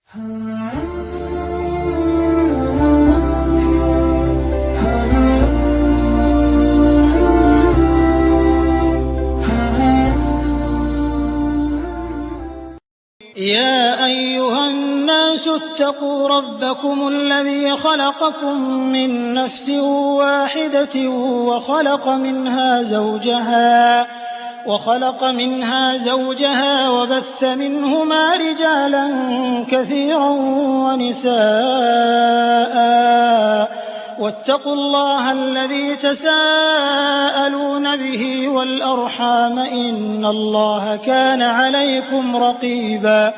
يا أيها الناس اتقوا ربكم الذي خلقكم من نفس واحدة وخلق منها زوجها وبث منهما رجالا كثيرا ونساء واتقوا الله الذي تساءلون به والأرحام إن الله كان عليكم رقيبا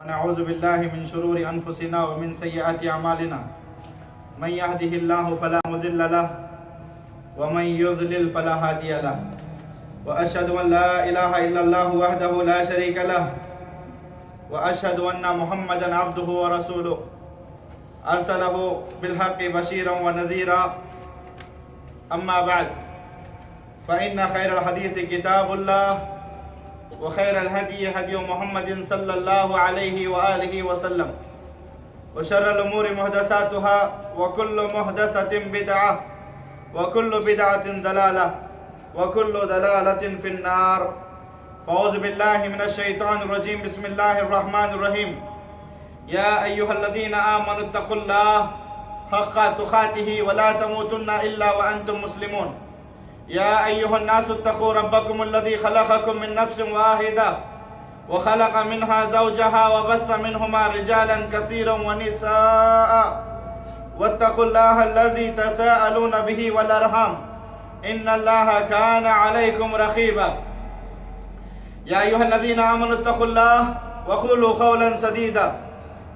ونعوذ بالله من شرور أنفسنا ومن سيئات أعمالنا من يهده الله فلا مضل له ومن يضلل فلا هادي له وأشهد أن لا إله إلا الله وحده لا شريك له وأشهد أن محمدا عبده ورسوله أرسله بالحق بشيرا ونذيرا أما بعد فإن خير الحديث كتاب الله وخير الهدي هدي محمد صلى الله عليه وآله وسلم وشر الأمور محدثاتها وكل محدثة بدعة وكل بدعة ضلالة وكل ضلالة في النار فأعوذ بالله من الشيطان الرجيم بسم الله الرحمن الرحيم يا أيها الذين آمنوا اتقوا الله حق تقاته ولا تموتن إلا وأنتم مسلمون يا أيها الناس اتقوا ربكم الذي خلقكم من نفس واحدة وخلق منها زوجها وبث منهما رجالا كثيرا ونساء واتقوا الله الذي تساءلون به والأرحام إن الله كان عليكم رقيبا يا أيها الذين آمنوا اتقوا الله وقولوا قولا سديدا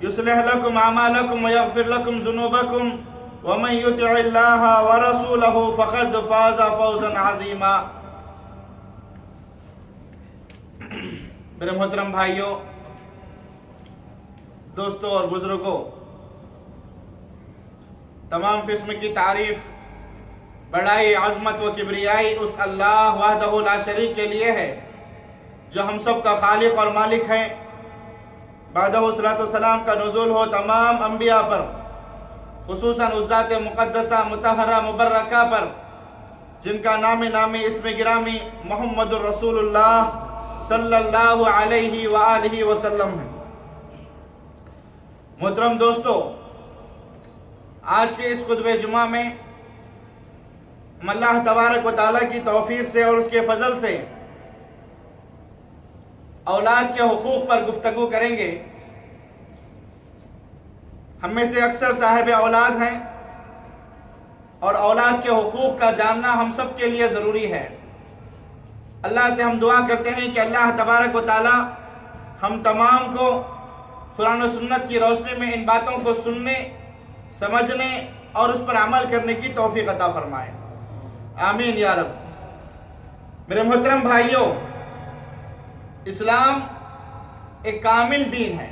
يصلح لكم أعمالكم ويغفر لكم ذنوبكم ومن يطع الله ورسوله فقد فاز فوزا عظيما میرے محترم بھائیوں، دوستوں اور بزرگوں، تمام قسم کی تعریف، بڑائی، عظمت و کبریائی اس اللہ وحدہ لا شریک کے لیے ہے جو ہم سب کا خالق اور مالک ہے۔ بعدہ الصلاۃ والسلام کا نزول ہو تمام انبیاء پر، خصوصاً اس ذات مقدسہ مطہرہ مبرکہ پر جن کا نامی اسم گرامی محمد الرسول اللہ صلی اللہ علیہ وآلہ وسلم ہے۔ محترم دوستو، آج کے اس خطبہ جمعہ میں ہم اللہ تبارک و تعالیٰ کی توفیق سے اور اس کے فضل سے اولاد کے حقوق پر گفتگو کریں گے۔ ہم میں سے اکثر صاحب اولاد ہیں اور اولاد کے حقوق کا جاننا ہم سب کے لیے ضروری ہے۔ اللہ سے ہم دعا کرتے ہیں کہ اللہ تبارک و تعالی ہم تمام کو قرآن و سنت کی روشنی میں ان باتوں کو سننے، سمجھنے اور اس پر عمل کرنے کی توفیق عطا فرمائے، آمین یا رب۔ میرے محترم بھائیوں، اسلام ایک کامل دین ہے۔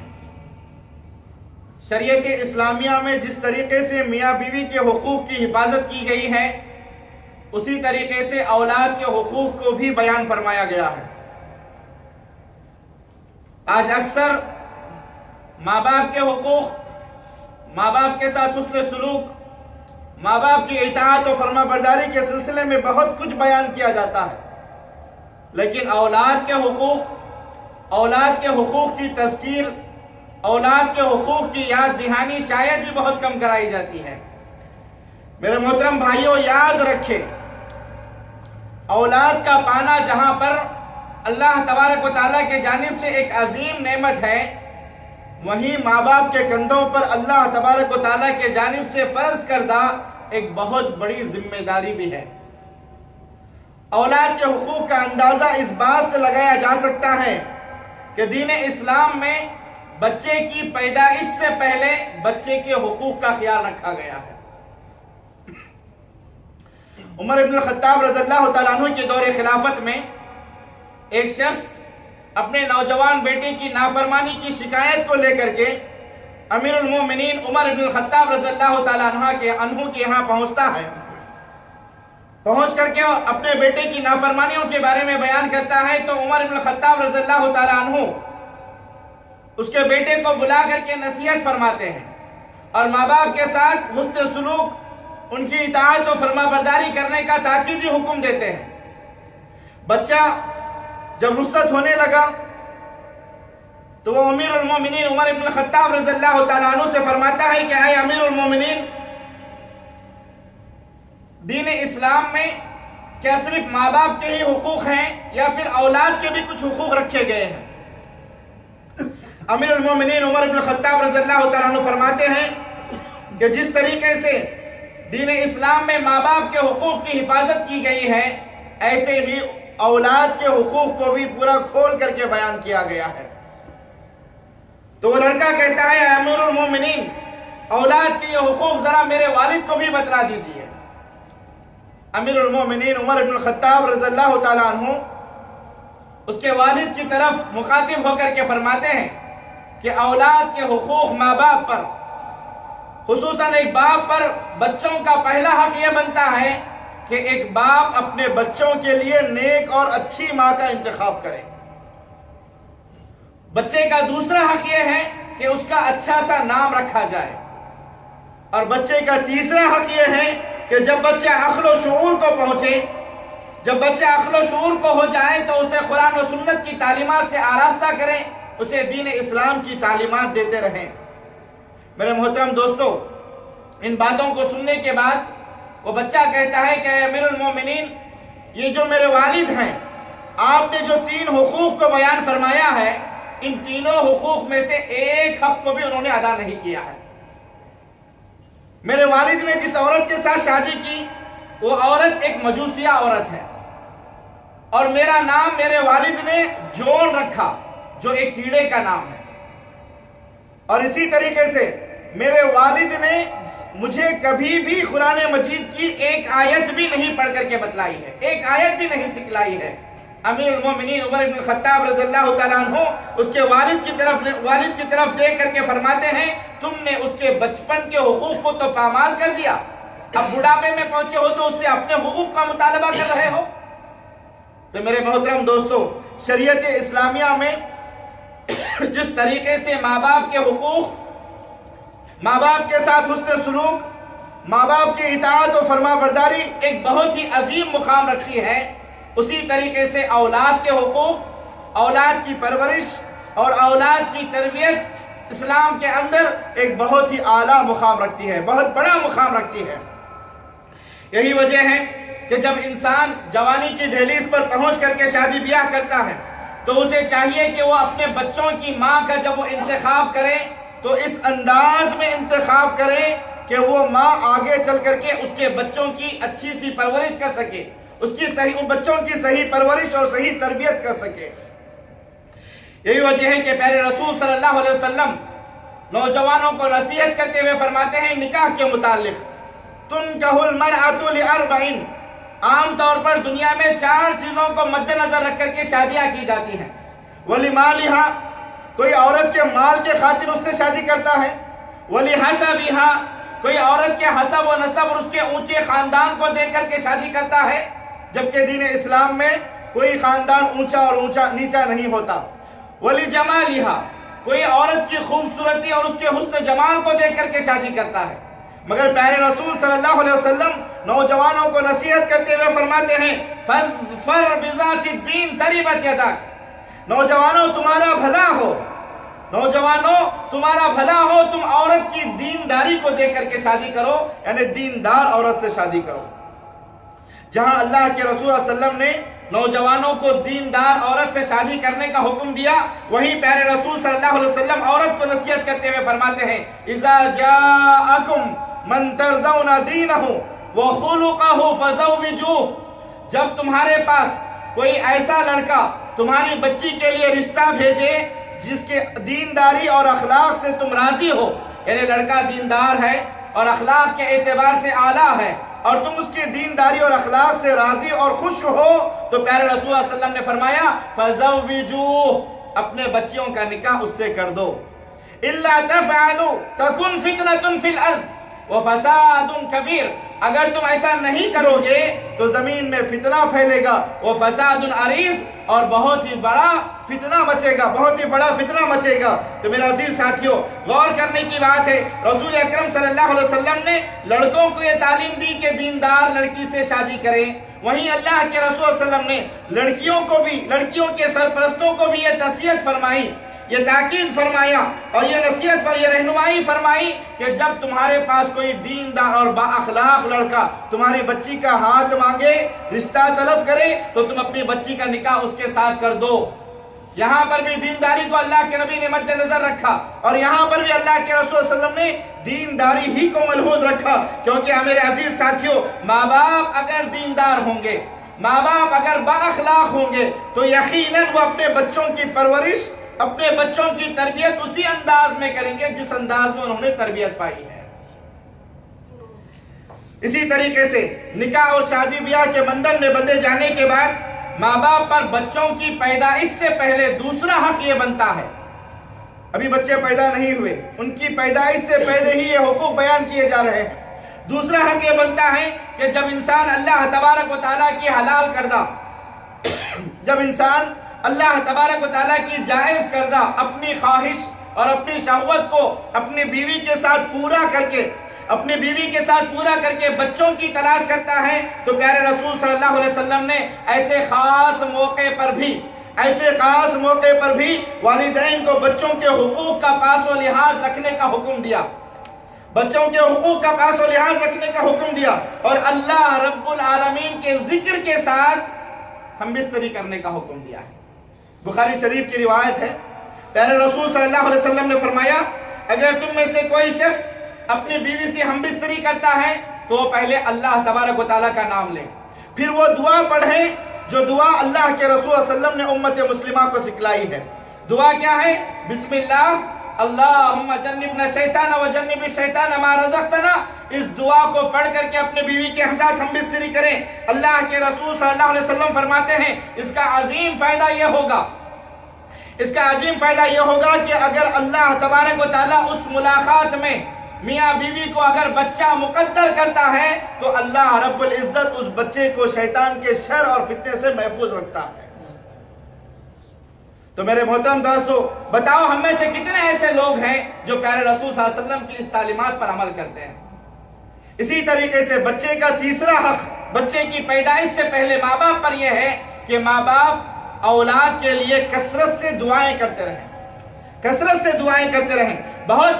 شریعت اسلامیہ میں جس طریقے سے میاں بیوی کے حقوق کی حفاظت کی گئی ہے، اسی طریقے سے اولاد کے حقوق کو بھی بیان فرمایا گیا ہے۔ آج اکثر ماں باپ کے حقوق، ماں باپ کے ساتھ حسن سلوک، ماں باپ کی اطاعت و فرما برداری کے سلسلے میں بہت کچھ بیان کیا جاتا ہے، لیکن اولاد کے حقوق کی تذکیر، اولاد کے حقوق کی یاد دہانی شاید بھی بہت کم کرائی جاتی ہے۔ میرے محترم بھائیوں، یاد رکھیں، اولاد کا پانا جہاں پر اللہ تبارک و تعالیٰ کے جانب سے ایک عظیم نعمت ہے، وہیں ماں باپ کے کندھوں پر اللہ تبارک و تعالیٰ کے جانب سے فرض کردہ ایک بہت بڑی ذمہ داری بھی ہے۔ اولاد کے حقوق کا اندازہ اس بات سے لگایا جا سکتا ہے کہ دین اسلام میں بچے کی پیدائش سے پہلے بچے کے حقوق کا خیال رکھا گیا ہے۔ عمر ابن الخطاب رضی اللہ تعالیٰ عنہ کے دور خلافت میں ایک شخص اپنے نوجوان بیٹے کی نافرمانی کی شکایت کو لے کر کے امیر المومنین عمر ابن الخطاب رضی اللہ تعالیٰ عنہ کے یہاں پہنچتا ہے۔ پہنچ کر کے اپنے بیٹے کی نافرمانیوں کے بارے میں بیان کرتا ہے تو عمر ابن الخطاب رضی اللہ تعالیٰ عنہ اس کے بیٹے کو بلا کر کے نصیحت فرماتے ہیں اور ماں باپ کے ساتھ حسن سلوک، ان کی اطاعت و فرما برداری کرنے کا تاکیدی حکم دیتے ہیں۔ بچہ جب رخصت ہونے لگا تو وہ امیر المومنین عمر ابن الخطاب رضی اللہ تعالیٰ عنہ سے فرماتا ہے کہ اے امیر المومنین، دین اسلام میں کیا صرف ماں باپ کے ہی حقوق ہیں یا پھر اولاد کے بھی کچھ حقوق رکھے گئے ہیں؟ امیر المومنین عمر ابن الخطاب رضی اللہ تعالیٰ عنہ فرماتے ہیں کہ جس طریقے سے دین اسلام میں ماں باپ کے حقوق کی حفاظت کی گئی ہے، ایسے ہی اولاد کے حقوق کو بھی پورا کھول کر کے بیان کیا گیا ہے۔ تو وہ لڑکا کہتا ہے اے امیر المومنین، اولاد کے یہ حقوق ذرا میرے والد کو بھی بتلا دیجئے۔ امیر المومنین عمر ابن الخطاب رضی اللہ تعالیٰ عنہ اس کے والد کی طرف مخاطب ہو کر کے فرماتے ہیں کہ اولاد کے حقوق ماں باپ پر، خصوصاً ایک باپ پر بچوں کا پہلا حق یہ بنتا ہے کہ ایک باپ اپنے بچوں کے لیے نیک اور اچھی ماں کا انتخاب کرے۔ بچے کا دوسرا حق یہ ہے کہ اس کا اچھا سا نام رکھا جائے، اور بچے کا تیسرا حق یہ ہے کہ جب بچہ عقل و شعور کو پہنچے، جب بچہ عقل و شعور کو ہو جائے تو اسے قرآن و سنت کی تعلیمات سے آراستہ کریں، اسے دین اسلام کی تعلیمات دیتے رہیں۔ میرے محترم دوستو، ان باتوں کو سننے کے بعد وہ بچہ کہتا ہے کہ اے امیر المومنین، یہ جو میرے والد ہیں، آپ نے جو 3 حقوق کو بیان فرمایا ہے، ان تینوں حقوق میں سے ایک حق کو بھی انہوں نے ادا نہیں کیا ہے۔ میرے والد نے جس عورت کے ساتھ شادی کی وہ عورت ایک مجوسیہ عورت ہے، اور میرا نام میرے والد نے جون رکھا جو ایک کیڑے کا نام ہے، اور اسی طریقے سے میرے والد نے مجھے کبھی بھی قرآن مجید کی ایک آیت بھی نہیں پڑھ کر کے بتلائی ہے، ایک آیت بھی نہیں سکھلائی ہے۔ امیر المومنین عمر ابن الخطاب رضی اللہ تعالیٰ عنہ اس کے والد کی طرف دیکھ کر کے فرماتے ہیں تم نے اس کے بچپن کے حقوق کو تو پامال کر دیا، اب بڑھاپے میں پہنچے ہو تو اس سے اپنے حقوق کا مطالبہ کر رہے ہو۔ تو میرے محترم دوستو، شریعت اسلامیہ میں جس طریقے سے ماں باپ کے حقوق، ماں باپ کے ساتھ حسن سلوک، ماں باپ کی اطاعت و فرما برداری ایک بہت ہی عظیم مقام رکھتی ہے، اسی طریقے سے اولاد کے حقوق، اولاد کی پرورش اور اولاد کی تربیت اسلام کے اندر ایک بہت ہی اعلیٰ مقام رکھتی ہے، بہت بڑا مقام رکھتی ہے۔ یہی وجہ ہے کہ جب انسان جوانی کی دہلیز پر پہنچ کر کے شادی بیاہ کرتا ہے تو اسے چاہیے کہ وہ اپنے بچوں کی ماں کا جب وہ انتخاب کرے تو اس انداز میں انتخاب کرے کہ وہ ماں آگے چل کر کے اس کے بچوں کی اچھی سی پرورش کر سکے، ان بچوں کی صحیح پرورش اور صحیح تربیت کر سکے۔ یہی وجہ ہے کہ پیارے رسول صلی اللہ علیہ وسلم نوجوانوں کو نصیحت کرتے ہوئے فرماتے ہیں نکاح کے متعلق، تنکح المرأة لأربع، عام طور پر دنیا میں 4 چیزوں کو مد نظر رکھ کر کے شادیاں کی جاتی ہیں۔ ولمالها، کوئی عورت کے مال کے خاطر اس سے شادی کرتا ہے۔ ولحسبها، کوئی عورت کے حسب و نسب اور اس کے اونچے خاندان کو دیکھ کر کے شادی کرتا ہے، جبکہ دین اسلام میں کوئی خاندان اونچا اور نیچا نہیں ہوتا۔ وَلِجَمَالِهَا، کوئی عورت کی خوبصورتی اور اس کے حسن جمال کو دیکھ کر کے شادی کرتا ہے۔ مگر پیارے رسول صلی اللہ علیہ وسلم نوجوانوں کو نصیحت کرتے ہوئے فرماتے ہیں فَاظْفَرْ بِذَاتِ الدِّينِ تَرِبَتْ يَدَاكَ، نوجوانوں تمہارا بھلا ہو، نوجوانوں تمہارا بھلا ہو، تم عورت کی دینداری کو دیکھ کر کے شادی کرو، یعنی دیندار عورت سے شادی کرو۔ جہاں اللہ کے رسول صلی اللہ علیہ وسلم نے نوجوانوں کو دیندار عورت سے شادی کرنے کا حکم دیا، وہیں پیارے رسول صلی اللہ علیہ وسلم عورت کو نصیحت کرتے ہوئے فرماتے ہیں اِذَا جَاءَكُمْ من ترضون دینہ وخلقہ فزوجوہ، جب تمہارے پاس کوئی ایسا لڑکا تمہاری بچی کے لیے رشتہ بھیجے جس کے دینداری اور اخلاق سے تم راضی ہو، یعنی لڑکا دیندار ہے اور اخلاق کے اعتبار سے اعلیٰ ہے اور تم اس کے دینداری اور اخلاق سے راضی اور خوش ہو، تو پیارے رسول اللہ صلی اللہ علیہ وسلم نے فرمایا فزوجوہ، اپنے بچیوں کا نکاح اس سے کر دو۔ الا تفعلوا تکن فتنة فی الارض وفساد کبیر، اگر تم ایسا نہیں کرو گے تو زمین میں فتنہ پھیلے گا، وفساد عریض، اور بہت ہی بڑا فتنہ مچے گا، بہت ہی بڑا فتنہ مچے گا۔ تو میرے عزیز ساتھیوں، غور کرنے کی بات ہے، رسول اکرم صلی اللہ علیہ وسلم نے لڑکوں کو یہ تعلیم دی کہ دیندار لڑکی سے شادی کریں، وہیں اللہ کے رسول صلی اللہ علیہ وسلم نے لڑکیوں کو بھی، لڑکیوں کے سرپرستوں کو بھی یہ نصیحت فرمائی، یہ تاکید فرمایا اور یہ نصیحت پر یہ رہنمائی فرمائی کہ جب تمہارے پاس کوئی دیندار اور با اخلاق لڑکا تمہاری بچی کا ہاتھ مانگے، رشتہ طلب کرے، تو تم اپنی بچی کا نکاح اس کے ساتھ کر دو۔ یہاں پر بھی دینداری کو اللہ کے نبی نے مد نظر رکھا، اور یہاں پر بھی اللہ کے رسول صلی اللہ علیہ وسلم نے دینداری ہی کو ملحوظ رکھا، کیونکہ میرے عزیز ساتھیوں، ماں باپ اگر دیندار ہوں گے، ماں باپ اگر با اخلاق ہوں گے، تو یقیناً وہ اپنے بچوں کی پرورش، اپنے بچوں کی تربیت اسی انداز میں کریں گے جس انداز میں انہوں نے تربیت پائی ہے۔ اسی طریقے سے نکاح اور شادی بیاہ کے بندھن میں بندھے جانے کے بعد ماں باپ پر بچوں کی پیدائش سے پہلے دوسرا حق یہ بنتا ہے، ابھی بچے پیدا نہیں ہوئے، ان کی پیدائش سے پہلے ہی یہ حقوق بیان کیے جا رہے ہیں۔ دوسرا حق یہ بنتا ہے کہ جب انسان اللہ تبارک و تعالیٰ کی حلال کردہ، جب انسان اللہ تبارک و تعالیٰ کی جائز کردہ اپنی خواہش اور اپنی شہوت کو اپنی بیوی کے ساتھ پورا کر کے بچوں کی تلاش کرتا ہے، تو پیارے رسول صلی اللہ علیہ وسلم نے ایسے خاص موقع پر بھی والدین کو بچوں کے حقوق کا پاس و لحاظ رکھنے کا حکم دیا، بچوں کے حقوق کا پاس و لحاظ رکھنے کا حکم دیا، اور اللہ رب العالمین کے ذکر کے ساتھ ہم بستری کرنے کا حکم دیا ہے۔ بخاری شریف کی روایت ہے، پیارے رسول صلی اللہ علیہ وسلم نے فرمایا، اگر تم میں سے کوئی شخص اپنی بیوی سے ہم بستری کرتا ہے تو وہ پہلے اللہ تبارک و تعالیٰ کا نام لے، پھر وہ دعا پڑھے جو دعا اللہ کے رسول صلی اللہ علیہ وسلم نے امت مسلمہ کو سکھلائی ہے۔ دعا کیا ہے؟ بسم اللہ اللہم جنبنا الشیطان وجنب الشیطان ما رزقتنا، اس دعا کو پڑھ کر کے اپنے بیوی کے ساتھ ہم بستری کریں۔ اللہ کے رسول صلی اللہ علیہ وسلم فرماتے ہیں اس کا عظیم فائدہ یہ ہوگا کہ اگر اللہ تبارک و تعالیٰ اس ملاقات میں میاں بیوی کو اگر بچہ مقدر کرتا ہے تو اللہ رب العزت اس بچے کو شیطان کے شر اور فتنے سے محفوظ رکھتا ہے۔ تو میرے محترم دوستو، بتاؤ ہم میں سے کتنے ایسے لوگ ہیں جو پیارے رسول صلی اللہ علیہ وسلم کی اس تعلیمات پر عمل کرتے ہیں۔ اسی طریقے سے بچے کا تیسرا حق بچے کی پیدائش سے پہلے ماں باپ پر یہ ہے کہ ماں باپ اولاد کے لیے کثرت سے دعائیں کرتے رہیں۔ بہت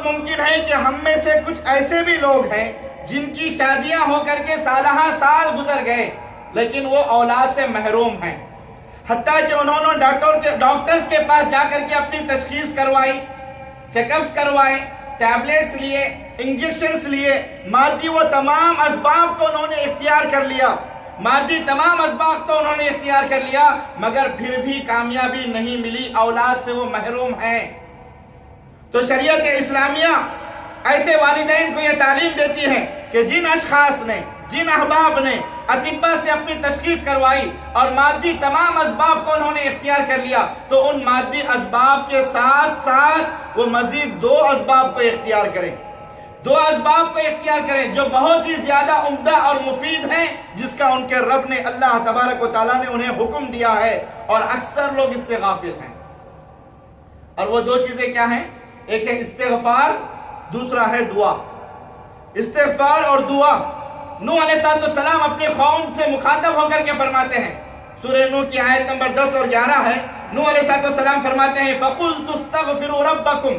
ممکن ہے کہ ہم میں سے کچھ ایسے بھی لوگ ہیں جن کی شادیاں ہو کر کے سالہ سال گزر گئے لیکن وہ اولاد سے محروم ہیں، حتیٰ کہ انہوں نے ڈاکٹرز کے پاس جا کر کے اپنی تشخیص کروائی، چیک اپس کروائے، ٹیبلیٹس لیے، انجیکشنز لیے، مادی وہ تمام اسباب کو انہوں نے اختیار کر لیا، مگر پھر بھی کامیابی نہیں ملی، اولاد سے وہ محروم ہیں۔ تو شریعت اسلامیہ ایسے والدین کو یہ تعلیم دیتی ہے کہ جن اشخاص نے، جن احباب نے اطباء سے اپنی تشخیص کروائی اور مادی تمام اسباب کو انہوں نے اختیار کر لیا، تو ان مادی اسباب کے ساتھ ساتھ وہ مزید دو اسباب کو اختیار کریں جو بہت ہی زیادہ عمدہ اور مفید ہیں، جس کا ان کے رب نے، اللہ تبارک و تعالیٰ نے انہیں حکم دیا ہے، اور اکثر لوگ اس سے غافل ہیں۔ اور وہ دو چیزیں کیا ہیں؟ ایک ہے استغفار، دوسرا ہے دعا۔ استغفار اور دعا۔ نوح علیہ السلام اپنی قوم سے مخاطب ہو کر کے فرماتے ہیں، سورہ نوح کی آیت نمبر 10 اور 11 ہے، نوح علیہ السلام فرماتے ہیں فَقُلْتُ اسْتَغْفِرُوا رَبَّكُمْ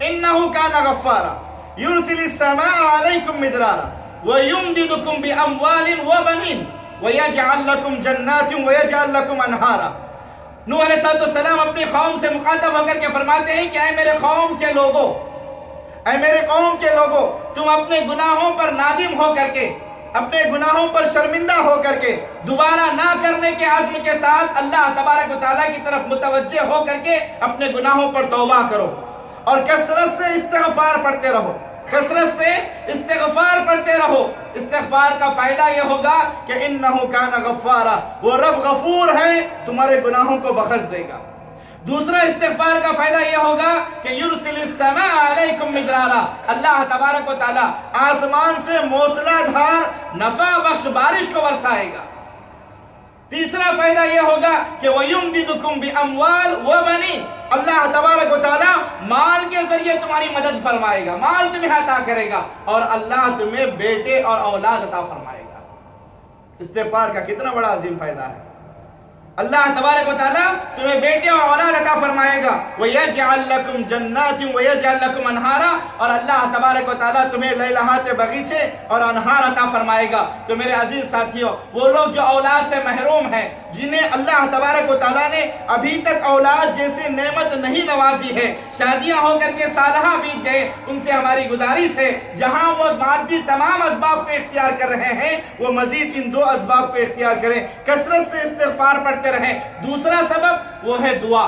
إِنَّهُ كَانَ غَفَّارًا يُرْسِلِ السَّمَاءَ عَلَيْكُمْ مِدْرَارًا وَيُمْدِدُكُمْ بِأَمْوَالٍ وَبَنِينَ وَيَجْعَلْ لَكُمْ جَنَّاتٍ وَيَجْعَلْ لَكُمْ أَنْهَارًا۔ نوح علیہ السلام اپنی قوم سے مخاطب ہو کر کے فرماتے ہیں کہ اے میرے قوم کے لوگوں، اے میرے قوم کے لوگوں، تم اپنے گناہوں پر نادم ہو کر کے، اپنے گناہوں پر شرمندہ ہو کر کے، دوبارہ نہ کرنے کے عزم کے ساتھ اللہ تبارک و تعالیٰ کی طرف متوجہ ہو کر کے اپنے گناہوں پر توبہ کرو اور کثرت سے استغفار پڑھتے رہو، کثرت سے استغفار پڑھتے رہو۔ استغفار کا فائدہ یہ ہوگا کہ انہو کان غفارا، وہ رب غفور ہے، تمہارے گناہوں کو بخش دے گا۔ دوسرا استغفار کا فائدہ یہ ہوگا کہ یرسل السماء علیکم مدرارا، اللہ تبارک و تعالی آسمان سے موسلا دھار نفع بخش بارش کو برسائے گا۔ تیسرا فائدہ یہ ہوگا کہ وَيُمْدِدُكُمْ بِأَمْوَالٍ وَبَنِينَ، اللہ تبارک و تعالی مال کے ذریعے تمہاری مدد فرمائے گا، مال تمہیں عطا کرے گا، اور اللہ تمہیں بیٹے اور اولاد عطا فرمائے گا۔ استغفار کا کتنا بڑا عظیم فائدہ ہے۔ اللہ تبارک و تعالیٰ تمہیں بیٹے اور اولاد عطا فرمائے گا۔ وَيَجْعَلْ لَكُمْ جَنَّاتٍ وَيَجْعَلْ لَكُمْ أَنْهَارًا، اور اللہ تبارک و تعالیٰ تمہیں لہلہاتے بغیچے اور انہار عطا فرمائے گا۔ تو میرے عزیز ساتھیوں، وہ لوگ جو اولاد سے محروم ہیں، جنہیں اللہ تبارک و تعالیٰ نے ابھی تک اولاد جیسی نعمت نہیں نوازی ہے، شادیاں ہو کر کے سالہ بیت گئے، ان سے ہماری گزارش ہے جہاں وہ مادی تمام اسباب کو اختیار کر رہے ہیں، وہ مزید ان دو اسباب کو اختیار کریں، کثرت سے استغفار پڑھتے رہیں۔ دوسرا سبب وہ ہے دعا۔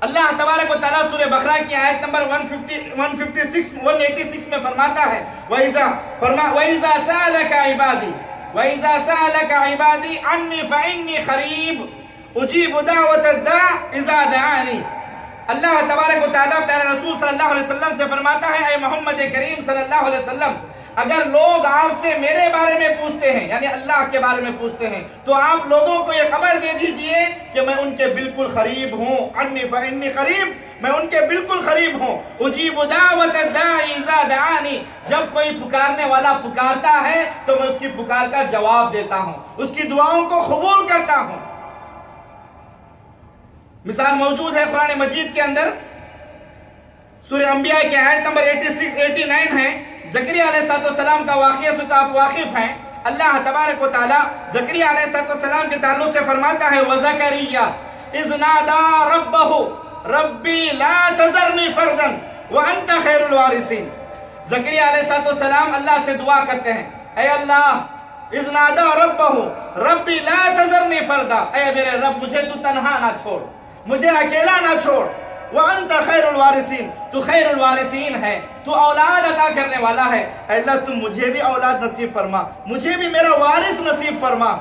اللہ تبارک و تعالیٰ سورہ بقرہ کی آیت نمبر 186 میں فرماتا ہے وَإِذَا سَأَلَكَ عِبَادِي وَإِذَا سَأَلَكَ عِبَادِي عَنِّي فَإِنِّي قَرِيبٌ أُجِيبُ دَعْوَةَ الدَّاعِ إِذَا دَعَانِي۔ اللہ تبارک و تعالیٰ پیارے رسول صلی اللہ علیہ وسلم سے فرماتا ہے، اے محمد کریم صلی اللہ علیہ وسلم، اگر لوگ آپ سے میرے بارے میں پوچھتے ہیں، یعنی اللہ کے بارے میں پوچھتے ہیں، تو آپ لوگوں کو یہ خبر دے دیجئے کہ میں ان کے بالکل قریب ہوں۔ انی فانی قریب، میں ان کے بالکل قریب ہوں۔ اجیب دعوت الداعی اذا دعانی، جب کوئی پکارنے والا پکارتا ہے تو میں اس کی پکار کا جواب دیتا ہوں، اس کی دعاؤں کو قبول کرتا ہوں۔ مثال موجود ہے قرآن مجید کے اندر، سورہ انبیاء کی آیت نمبر 86-89 ہے۔ زکریا علیہ السلام کا واقعہ سے تو آپ واقف ہیں۔ اللہ تبارک و تعالی زکریا علیہ السلام کے تعلق سے فرماتا ہے وَزَكَرِيَّا إِذْ نَادَى رَبَّهُ رَبِّي لَا تَذَرْنِي فَرْدًا وَأَنْتَ خَيْرُ الْوَارِثِينَ۔ زکریا علیہ السلام اللہ سے دعا کرتے ہیں، اے اللہ، اِذْ نَادَى رَبَّهُ رَبِّي لَا تَذَرْنِي فَرْدًا، اے میرے رب مجھے تو تنہا نہ چھوڑ، مجھے اکیلا نہ چھوڑ۔ وَأَنْتَ خَيْرُ الْوَارِثِينَ، تو خیر الوارثین ہے، تو اولاد عطا کرنے والا ہے۔ اے اللہ تم مجھے بھی اولاد نصیب فرما، مجھے بھی میرا وارث نصیب فرما۔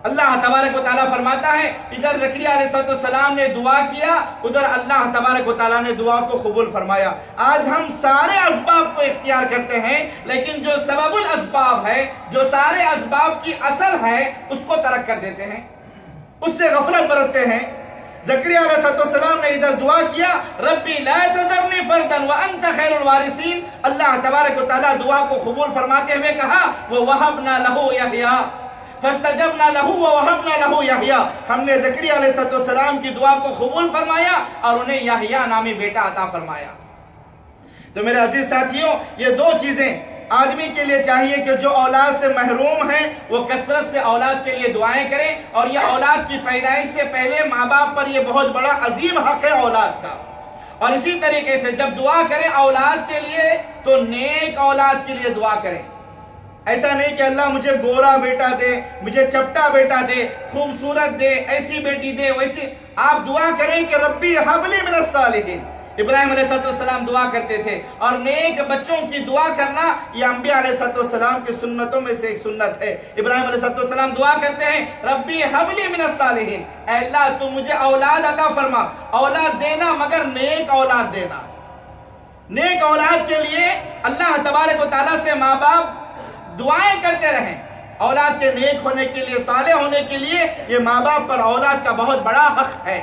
اللہ تبارک و تعالیٰ فرماتا ہے، ادھر زکریا علیہ السلام نے دعا کیا، ادھر اللہ تبارک و تعالیٰ نے دعا کو قبول فرمایا۔ آج ہم سارے اسباب کو اختیار کرتے ہیں، لیکن جو سبب الاسباب ہے، جو سارے اسباب کی اصل ہے، اس کو ترک کر دیتے ہیں، اس سے غفلت برتتے ہیں۔ زکریا علیہ السلام نے ادھر دعا کیا، ربی لا تذرنی فردا وانت خیر الوارثین۔ اللہ تبارک و تعالیٰ دعا کو قبول فرماتے ہوئے کہا وَوَهَبْنَا لَهُ يَحْيَىٰ فَاسْتَجَبْنَا لَهُ وَوَهَبْنَا لَهُ يَحْيَىٰ، ہم نے زکریا علیہ السلام کی دعا کو قبول فرمایا اور انہیں یحییٰ نامی بیٹا عطا فرمایا۔ تو میرے عزیز ساتھیوں، یہ دو چیزیں آدمی کے لیے چاہیے کہ جو اولاد سے محروم ہیں وہ کثرت سے اولاد کے لیے دعائیں کریں، اور یہ اولاد کی پیدائش سے پہلے ماں باپ پر یہ بہت بڑا عظیم حق ہے اولاد کا۔ اور اسی طریقے سے جب دعا کریں اولاد کے لیے تو نیک اولاد کے لیے دعا کریں۔ ایسا نہیں کہ اللہ مجھے گورا بیٹا دے، مجھے چپٹا بیٹا دے، خوبصورت دے، ایسی بیٹی دے، ویسی۔ آپ دعا کریں کہ ربی حب لی من الصالحین۔ ابراہیم علیہ السلام دعا کرتے تھے، اور نیک بچوں کی دعا کرنا یہ انبیاء علیہ السلام کی سنتوں میں سے ایک سنت ہے۔ ابراہیم علیہ السلام دعا کرتے ہیں ربی حب لی من الصالحین، اے اللہ تو مجھے اولاد عطا فرما، اولاد دینا مگر نیک اولاد دینا۔ نیک اولاد کے لیے اللہ تبارک و تعالیٰ سے ماں باپ دعائیں کرتے رہیں، اولاد کے نیک ہونے کے لیے، صالح ہونے کے لیے۔ یہ ماں باپ پر اولاد کا بہت بڑا حق ہے،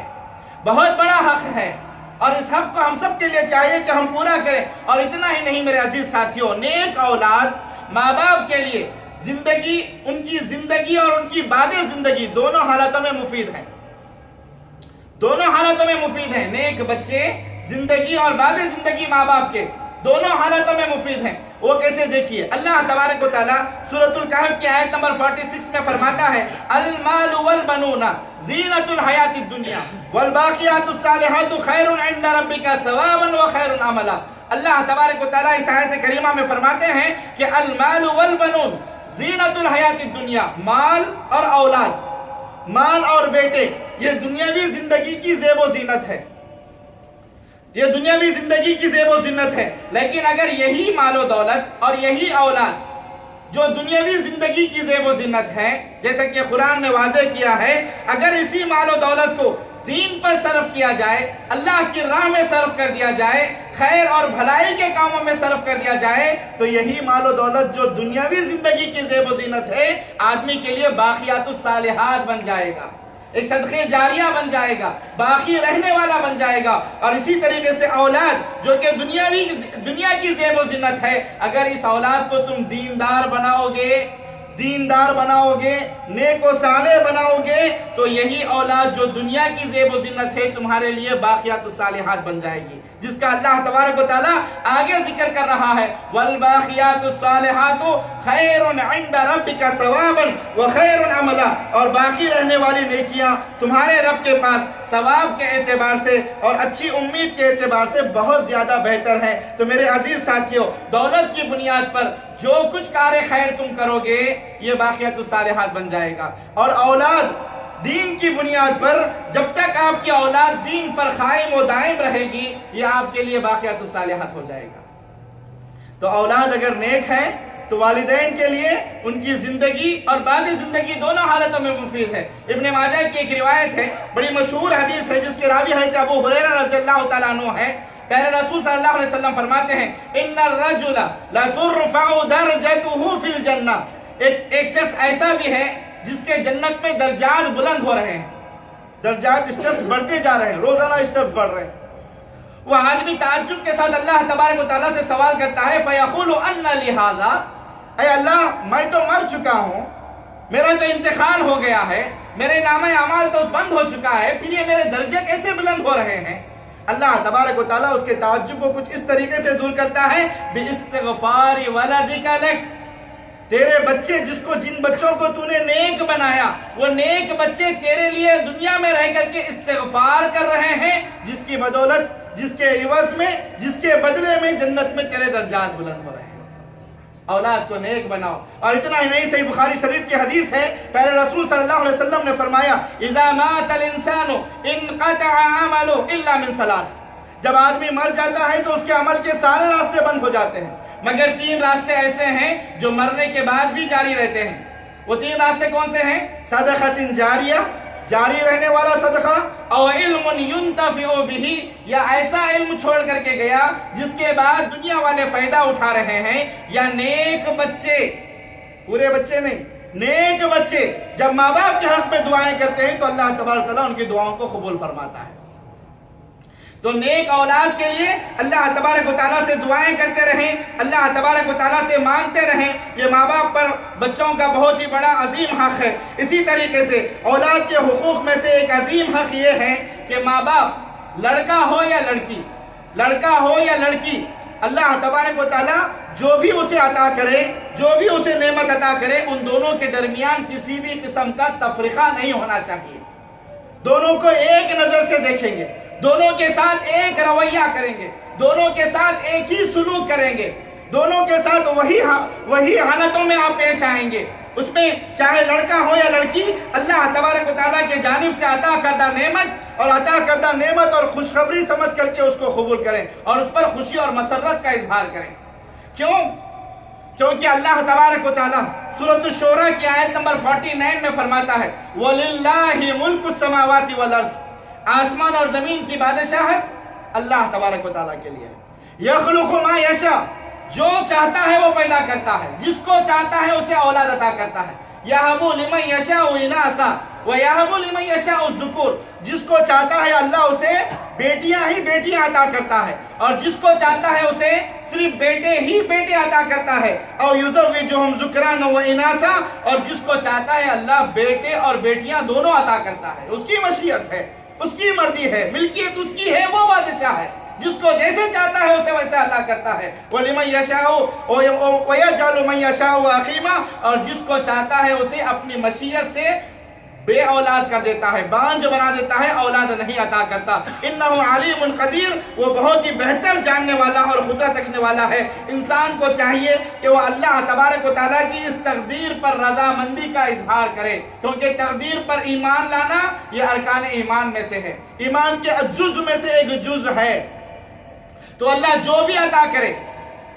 بہت بڑا حق ہے، اور اس حق کو ہم سب کے لیے چاہیے کہ ہم پورا کریں۔ اور اتنا ہی نہیں میرے عزیز ساتھیوں، نیک اولاد ماں باپ کے لیے زندگی، ان کی زندگی اور ان کی بعد زندگی دونوں حالتوں میں مفید ہیں، دونوں حالتوں میں مفید ہیں۔ نیک بچے زندگی اور بعد زندگی ماں باپ کے دونوں حالتوں میں مفید ہیں۔ وہ کیسے دیکھیے، اللہ تبارک و تعالیٰ سورۃ الکہف کی آیت نمبر 46 میں فرماتا ہے المال والبنون زینۃ الحیات الدنیا والباقیات الصالحات خیر عند ربک ثوابا وخیر عملا۔ اللہ تبارک و تعالیٰ اس آیت کریمہ میں فرماتے ہیں کہ المال والبنون زینت الحیات الدنیا، مال اور اولاد، مال اور بیٹے، یہ دنیاوی زندگی کی زیب و زینت ہے، یہ دنیاوی زندگی کی زیب و زینت ہے۔ لیکن اگر یہی مال و دولت اور یہی اولاد جو دنیاوی زندگی کی زیب و زینت ہے، جیسا کہ قرآن نے واضح کیا ہے، اگر اسی مال و دولت کو دین پر صرف کیا جائے، اللہ کی راہ میں صرف کر دیا جائے، خیر اور بھلائی کے کاموں میں صرف کر دیا جائے، تو یہی مال و دولت جو دنیاوی زندگی کی زیب و زینت ہے، آدمی کے لیے باقیات الصالحات بن جائے گا، ایک صدقہ جاریہ بن جائے گا، باقی رہنے والا بن جائے گا۔ اور اسی طریقے سے اولاد جو کہ دنیا کی زیب و زینت ہے، اگر اس اولاد کو تم دیندار بناؤ گے، نیک و صالح بناؤ گے، تو یہی اولاد جو دنیا کی زیب و زینت ہے تمہارے لیے باقیات الصالحات بن جائے گی، جس کا اللہ تبارک و تعالیٰ آگے ذکر کر رہا ہے، والباقیات الصالحات خیر عند ربک ثوابا وخیر عملا، اور باقی رہنے والی نیکیاں تمہارے رب کے پاس ثواب کے اعتبار سے اور اچھی امید کے اعتبار سے بہت زیادہ بہتر ہے۔ تو میرے عزیز ساتھیوں، دولت کی بنیاد پر جو کچھ کار خیر تم کرو گے یہ باقیات الصالحات بن جائے گا، اور اولاد دین کی بنیاد پر جب تک آپ کی اولاد دین پر قائم و دائم رہے گی، یہ آپ کے لیے باقیات الصالحات ہو جائے گا۔ تو اولاد اگر نیک ہے تو والدین کے لیے ان کی زندگی اور بعد زندگی دونوں حالتوں میں مفید ہے۔ ابن ماجہ کی ایک روایت ہے، بڑی مشہور حدیث ہے، جس کے راوی حضرت ابو ہریرہ رضی اللہ تعالیٰ عنہ ہے۔ پیارے رسول صلی اللہ علیہ وسلم فرماتے ہیں، ان الرجل لترفع درجته فی الجنہ، ایک شخص ایسا بھی ہے جس کے جنت میں درجات بلند ہو رہے ہیں، درجات اسٹیپس بڑھتے جا رہے ہیں، روزانہ اسٹیپس بڑھ رہے ہیں۔ وہ آدمی تعجب کے ساتھ اللہ تبارک و تعالیٰ سے سوال کرتا ہے، فیقول ان لہذا، اے اللہ میں تو مر چکا ہوں، میرا تو انتقال ہو گیا ہے، میرے نامہ اعمال تو بند ہو چکا ہے، پھر یہ میرے درجے کیسے بلند ہو رہے ہیں؟ اللہ تبارک و تعالیٰ اس کے تعجب کو کچھ اس طریقے سے دور کرتا ہے، باستغفار ولدک لک، تیرے بچے جن بچوں کو تو نے نیک بنایا، وہ نیک بچے تیرے لیے دنیا میں رہ کر کے استغفار کر رہے ہیں، جس کی بدولت، جس کے عوض میں، جس کے بدلے میں جنت میں تیرے درجات بلند ہو رہے ہیں۔ اولاد کو نیک بناؤ۔ اور اتنا ہی نہیں، صحیح بخاری شریف کی حدیث ہے، پہلے رسول صلی اللہ علیہ وسلم نے فرمایا، اذا مات الانسان انقطع عمله الا من ثلاث، جب آدمی مر جاتا ہے تو اس کے عمل کے سارے راستے بند ہو جاتے ہیں، مگر 3 راستے ایسے ہیں جو مرنے کے بعد بھی جاری رہتے ہیں۔ وہ 3 راستے کون سے ہیں؟ صدقۃ جاریہ، جاری رہنے والا صدقہ، او علم ينتفع به، یا ایسا علم چھوڑ کر کے گیا جس کے بعد دنیا والے فائدہ اٹھا رہے ہیں، یا نیک بچے، پورے بچے نہیں، نیک بچے جب ماں باپ کے حق میں دعائیں کرتے ہیں تو اللہ تبارک تعالیٰ ان کی دعاؤں کو قبول فرماتا ہے۔ تو نیک اولاد کے لیے اللہ تبارک و تعالیٰ سے دعائیں کرتے رہیں، اللہ تبارک و تعالیٰ سے مانگتے رہیں، یہ ماں باپ پر بچوں کا بہت ہی بڑا عظیم حق ہے۔ اسی طریقے سے اولاد کے حقوق میں سے ایک عظیم حق یہ ہے کہ ماں باپ، لڑکا ہو یا لڑکی، اللہ تبارک و تعالیٰ جو بھی اسے عطا کرے، جو بھی اسے نعمت عطا کرے، ان دونوں کے درمیان کسی بھی قسم کا تفرقہ نہیں ہونا چاہیے، دونوں کو ایک نظر سے دیکھیں گے، دونوں کے ساتھ ایک رویہ کریں گے، دونوں کے ساتھ ایک ہی سلوک کریں گے، دونوں کے ساتھ وہی حالتوں میں آپ پیش آئیں گے، اس میں چاہے لڑکا ہو یا لڑکی، اللہ تبارک و تعالیٰ کے جانب سے عطا کردہ نعمت اور خوشخبری سمجھ کر کے اس کو قبول کریں اور اس پر خوشی اور مسرت کا اظہار کریں۔ کیونکہ اللہ تبارک و تعالیٰ سورۃ الشورى کی آیت نمبر 49 میں فرماتا ہے، وَلِلَّهِ مُلْكُ السَّمَاوَاتِ وَالْأَرْضِ، آسمان اور زمین کی بادشاہت اللہ تبارک و تعالیٰ کے لیے ہے۔ يَخْلُقُ مَا يَشَاءُ، جو چاہتا ہے وہ پیدا کرتا ہے، جس کو چاہتا ہے اسے اولاد عطا کرتا ہے۔ يَهَبُ لِمَن يَشَاءُ إِنَاثًا وَيَهَبُ لِمَن يَشَاءُ الذُّكُورَ، جس کو چاہتا ہے اللہ اسے بیٹیاں عطا کرتا ہے، اور جس کو چاہتا ہے اسے صرف بیٹے عطا کرتا ہے۔ أَوْ يُزَوِّجُهُمْ ذُكْرَانًا وَإِنَاثًا، اور جس کو چاہتا ہے اللہ بیٹے اور بیٹیاں دونوں عطا کرتا ہے، اس کی مشیت ہے، اس کی مرضی ہے، ملکیت اس کی ہے، وہ بادشاہ ہے، جس کو جیسے چاہتا ہے اسے ویسے عطا کرتا ہے۔ وَلِمَن يَشَاءُ وَيَجْعَلُ مَن يَشَاءُ عَقِيمًا، اور جس کو چاہتا ہے اسے اپنی مشیت سے بے اولاد کر دیتا ہے، بانجھ بنا دیتا ہے، اولاد نہیں عطا کرتا۔ انہ علیم قدیر، وہ بہت ہی بہتر جاننے والا اور قدرت رکھنے والا ہے۔ انسان کو چاہیے کہ وہ اللہ تبارک و تعالیٰ کی اس تقدیر پر رضامندی کا اظہار کرے، کیونکہ تقدیر پر ایمان لانا یہ ارکان ایمان میں سے ہے، ایمان کے جز میں سے ایک جز ہے۔ تو اللہ جو بھی عطا کرے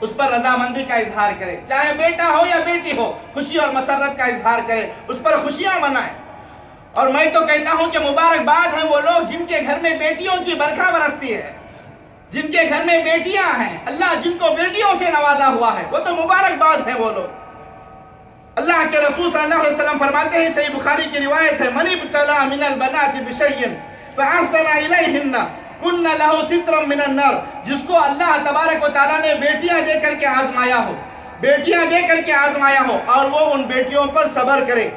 اس پر رضامندی کا اظہار کرے، چاہے بیٹا ہو یا بیٹی ہو، خوشی اور مسرت کا اظہار کرے، اس پر خوشیاں منائے۔ اور میں تو کہتا ہوں کہ مبارکباد ہیں وہ لوگ جن کے گھر میں بیٹیوں کی برکھا برستی ہے، جن کے گھر میں بیٹیاں ہیں، اللہ جن کو بیٹیوں سے نوازا ہوا ہے، وہ تو مبارکباد ہیں وہ لوگ۔ اللہ کے رسول صلی اللہ علیہ وسلم فرماتے ہیں، صحیح بخاری کی روایت ہے، من ابتلا من البنات بشیء فاحسن الیہن کن لہ سترا من النار، جس کو اللہ تبارک و تعالیٰ نے بیٹیاں دے کر کے آزمایا ہو، بیٹیاں دے کر کے آزمایا ہو، اور وہ ان بیٹیوں پر صبر کرے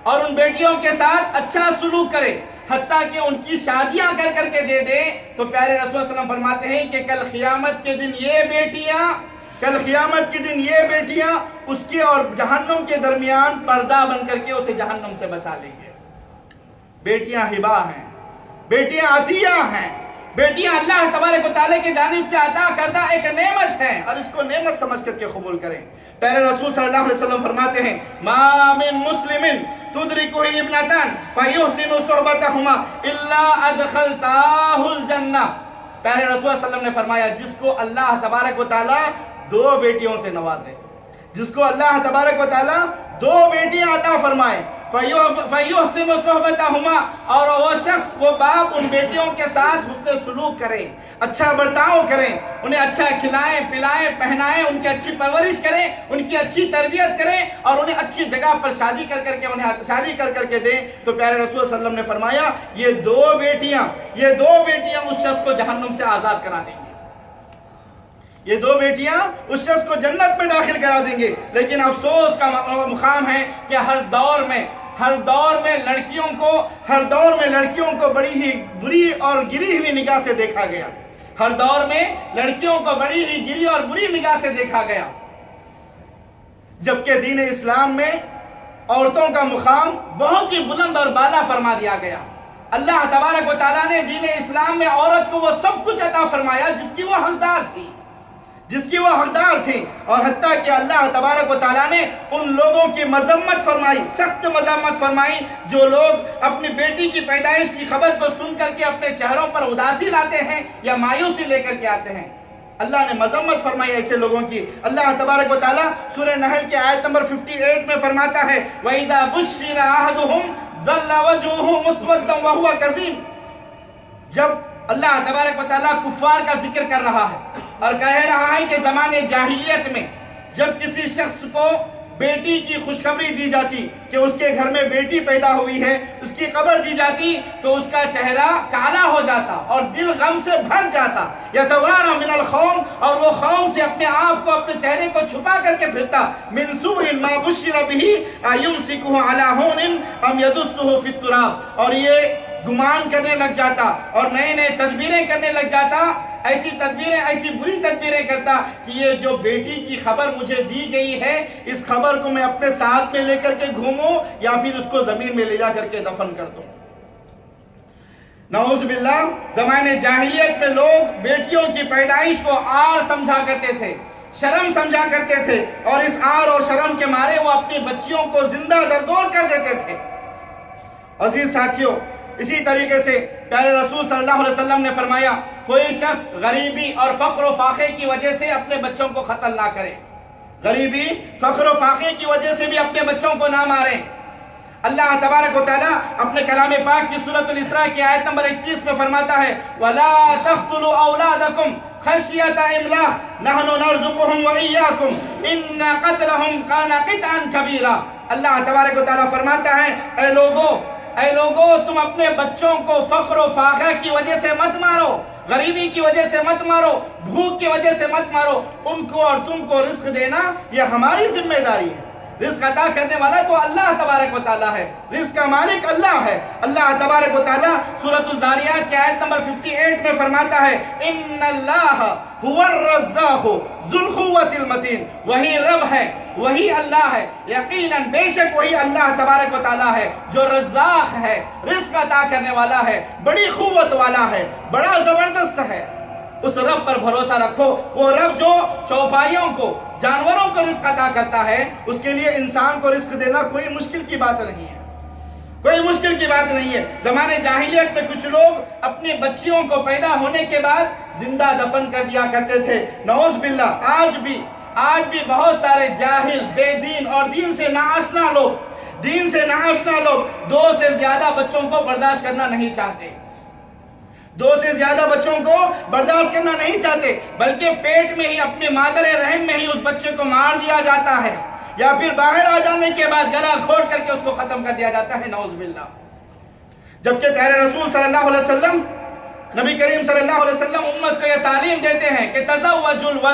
اور ان بیٹیوں کے ساتھ اچھا سلوک کرے، حتیٰ کہ ان کی شادیاں کر کر کے دے دے، تو پیارے رسول صلی اللہ علیہ وسلم فرماتے ہیں کہ کل قیامت کے دن یہ بیٹیاں اس کے اور جہنم کے درمیان پردہ بن کر کے اسے جہنم سے بچا لیں گے۔ بیٹیاں ہبہ ہیں، بیٹیاں عطیہ ہیں، بیٹیاں اللہ تبارک و تعالیٰ کی جانب سے عطا کردہ ایک نعمت ہے، اور اس کو نعمت سمجھ کر کے قبول کریں۔ پیارے رسول صلی اللہ علیہ وسلم فرماتے ہیں، ما من مسلم تدرکہ ابنتان فیحسن صحبتہما الا ادخلتاہ الجنہ۔ پیارے رسول صلی اللہ علیہ وسلم نے فرمایا، جس کو اللہ تبارک و تعالیٰ دو بیٹیوں سے نوازے، جس کو اللہ تبارک و تعالیٰ دو بیٹیاں عطا فرمائے، فیحسن صحبتہما، اور وہ شخص، وہ باپ ان بیٹیوں کے ساتھ حسن سلوک کرے، اچھا برتاؤ کریں، انہیں اچھا کھلائیں پلائیں پہنائیں، ان کی اچھی پرورش کریں، ان کی اچھی تربیت کریں، اور انہیں اچھی جگہ پر شادی کر کر کے دیں، تو پیارے رسول صلی اللہ علیہ وسلم نے فرمایا یہ دو بیٹیاں اس شخص کو جہنم سے آزاد کرا دیں گے، یہ دو بیٹیاں اس شخص کو جنت میں داخل کرا دیں گے۔ لیکن افسوس کا مقام ہے کہ ہر دور میں لڑکیوں کو بڑی ہی بری اور گری ہوئی نگاہ سے دیکھا گیا، ہر دور میں لڑکیوں کو بڑی ہی گری اور بری نگاہ سے دیکھا گیا، جبکہ دین اسلام میں عورتوں کا مقام بہت ہی بلند اور بالا فرما دیا گیا۔ اللہ تبارک و تعالیٰ نے دین اسلام میں عورت کو وہ سب کچھ عطا فرمایا جس کی وہ حقدار تھی، اور حتیٰ کہ اللہ تبارک و تعالیٰ نے ان لوگوں کی مذمت فرمائی، سخت مذمت فرمائی، جو لوگ اپنی بیٹی کی پیدائش کی خبر کو سن کر کے اپنے چہروں پر اداسی لاتے ہیں یا مایوسی لے کر کے آتے ہیں۔ اللہ نے مذمت فرمائی ایسے لوگوں کی۔ اللہ تبارک و تعالیٰ سورہ نحل کی آیت نمبر 58 میں فرماتا ہے، وَإِذَا بُشِّرَ أَحَدُهُمْ ظَلَّ وَجْهُهُ مُسْوَدًّا وَهُوَ كَظِيمٌ، جب اللہ تبارک و تعالیٰ کفار کا ذکر کر رہا ہے اور کہہ رہا ہے کہ زمانے جاہلیت میں جب کسی شخص کو بیٹی کی خوشخبری دی جاتی کہ اس کے گھر میں بیٹی پیدا ہوئی ہے، اس کی خبر دی جاتی، تو اس کا چہرہ کالا ہو جاتا اور دل غم سے بھر جاتا، یتوارا من الخوم، اور وہ خوف سے اپنے آپ کو، اپنے چہرے کو چھپا کر کے پھرتا، من سوء ما بشر به ایمسکہ علی ہون ام یدسہ فی التراب، اور یہ گمان کرنے لگ جاتا اور نئے تدبیریں کرنے لگ جاتا، ایسی بری تدبیریں کرتا کہ یہ جو بیٹی کی خبر مجھے دی گئی ہے، اس خبر کو میں اپنے ساتھ میں لے کر کے گھوموں یا پھر اس کو زمین میں لے جا کر کے دفن کر دوں۔ نعوذ باللہ، زمانے جاہلیت میں لوگ بیٹیوں کی پیدائش کو عار سمجھا کرتے تھے، شرم سمجھا کرتے تھے، اور اس عار اور شرم کے مارے وہ اپنی بچیوں کو زندہ دردور کر دیتے تھے۔ عزیز ساتھیوں، اسی طریقے سے پیارے رسول صلی اللہ علیہ وسلم نے فرمایا، کوئی شخص غریبی اور فقر و فاقے کی وجہ سے اپنے بچوں کو قتل نہ کرے، غریبی فقر و فاقے کی وجہ سے بھی اپنے بچوں کو نہ مارے۔ اللہ تبارک و تعالیٰ اپنے کلام پاک کی سورۃ الاسراء کی آیت نمبر 21 میں فرماتا ہے، وَلَا تَقْتُلُوا أَوْلَادَكُمْ خَشْيَةَ إِمْلَاقٍ نَحْنُ نَرْزُقُهُمْ وَإِيَّاكُمْ إِنَّ قَتْلَهُمْ كَانَ قِطْعًا كَبِيرًا۔ اللہ تبارک و تعالیٰ فرماتا ہے، اے لوگو تم اپنے بچوں کو فقر و فاقہ کی وجہ سے مت مارو، غریبی کی وجہ سے مت مارو، بھوک کی وجہ سے مت مارو، ان کو اور تم کو رزق دینا یہ ہماری ذمہ داری ہے، رزق عطا کرنے والا تو اللہ تبارک و تعالیٰ ہے، رزق کا مالک اللہ ہے۔ اللہ تبارک و تعالیٰ سورۃ الذاریات کی آیت نمبر 58 میں فرماتا ہے ان اللہ هو الرزاق ذو القوۃ المتین، وہی رب ہے، وہی اللہ ہے، یقیناً بے شک وہی اللہ تبارک و تعالیٰ ہے جو رزاق ہے، رزق عطا کرنے والا ہے، بڑی قوت والا ہے، بڑا زبردست ہے۔ اس رب پر بھروسہ رکھو، وہ رب جو چوپائیوں کو، جانوروں کو رزق عطا کرتا ہے، اس کے لیے انسان کو رزق دینا کوئی مشکل کی بات نہیں ہے، کوئی مشکل کی بات نہیں ہے۔ زمانے جاہلیت میں کچھ لوگ اپنی بچیوں کو پیدا ہونے کے بعد زندہ دفن کر دیا کرتے تھے، نعوذ باللہ۔ آج بھی بہت سارے جاہل، بے دین اور دین سے ناآشنا لوگ 2 سے زیادہ بچوں کو برداشت کرنا نہیں چاہتے، 2 سے زیادہ بچوں کو برداشت کرنا نہیں چاہتے، بلکہ پیٹ میں ہی، اپنے مادر رحم میں ہی اس بچے کو مار دیا جاتا ہے، یا پھر باہر آ جانے کے بعد گلا گھونٹ کر کے اس کو ختم کر دیا جاتا ہے، نعوذ باللہ۔ جبکہ پیارے رسول صلی اللہ علیہ وسلم، نبی کریم صلی اللہ علیہ وسلم امت کو یہ تعلیم دیتے ہیں کہ تزوجوا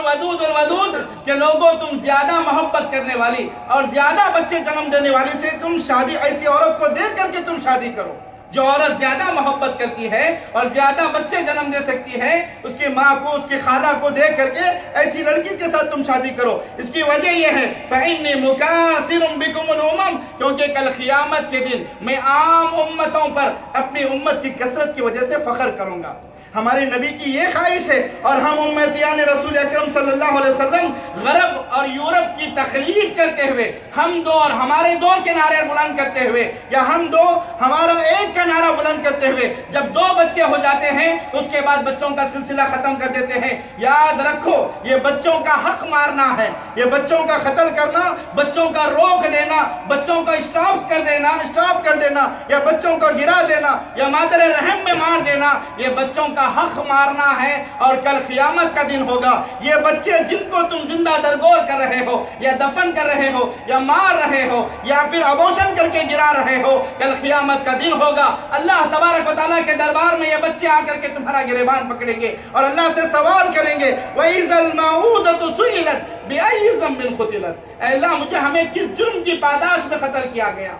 الودود، کہ لوگوں تم زیادہ محبت کرنے والی اور زیادہ بچے جنم دینے والی سے تم شادی، ایسی عورت کو دیکھ کر کے تم شادی کرو۔ جو عورت زیادہ محبت کرتی ہے اور زیادہ بچے جنم دے سکتی ہے، اس کی ماں کو، اس کی خالہ کو دیکھ کر کے ایسی لڑکی کے ساتھ تم شادی کرو۔ اس کی وجہ یہ ہے فَإِنِّي مُكَاثِرٌ بِكُمُ الْأُمَمَ، کیونکہ کل قیامت کے دن میں عام امتوں پر اپنی امت کی کثرت کی وجہ سے فخر کروں گا۔ ہمارے نبی کی یہ خواہش ہے، اور ہم امتیان رسول اکرم صلی اللہ علیہ وسلم غرب اور یورپ کی تقلید کرتے ہوئے، ہم 2 اور ہمارے 2 کے نعرے بلند کرتے ہوئے، یا ہم 2 ہمارا 1 کا نعرہ بلند کرتے ہوئے جب 2 بچے ہو جاتے ہیں اس کے بعد بچوں کا سلسلہ ختم کر دیتے ہیں۔ یاد رکھو، یہ بچوں کا حق مارنا ہے، یہ بچوں کا قتل کرنا، بچوں کا روک دینا، بچوں کا اسٹاپ کر دینا، یا بچوں کو گرا دینا، یا مادر رحم میں مار دینا، یہ بچوں کا حق مارنا ہے۔ اور کل قیامت کا دن ہوگا، یہ بچے جن کو تم زندہ درگور کر رہے ہو، یا دفن کر رہے ہو، یا مار رہے ہو، یا پھر ابورشن کر کے گرا رہے ہو، کل قیامت کا دن ہوگا، اللہ تبارک و تعالیٰ کے دربار میں یہ بچے آ کر کے تمہارا گریبان پکڑیں گے اور اللہ سے سوال کریں گے وَإِذَا الْمَوْءُودَةُ سُئِلَتْ بِأَيِّ ذَنبٍ قُتِلَتْ، اے اللہ ہمیں کس جرم کی پاداش میں قتل کیا گیا،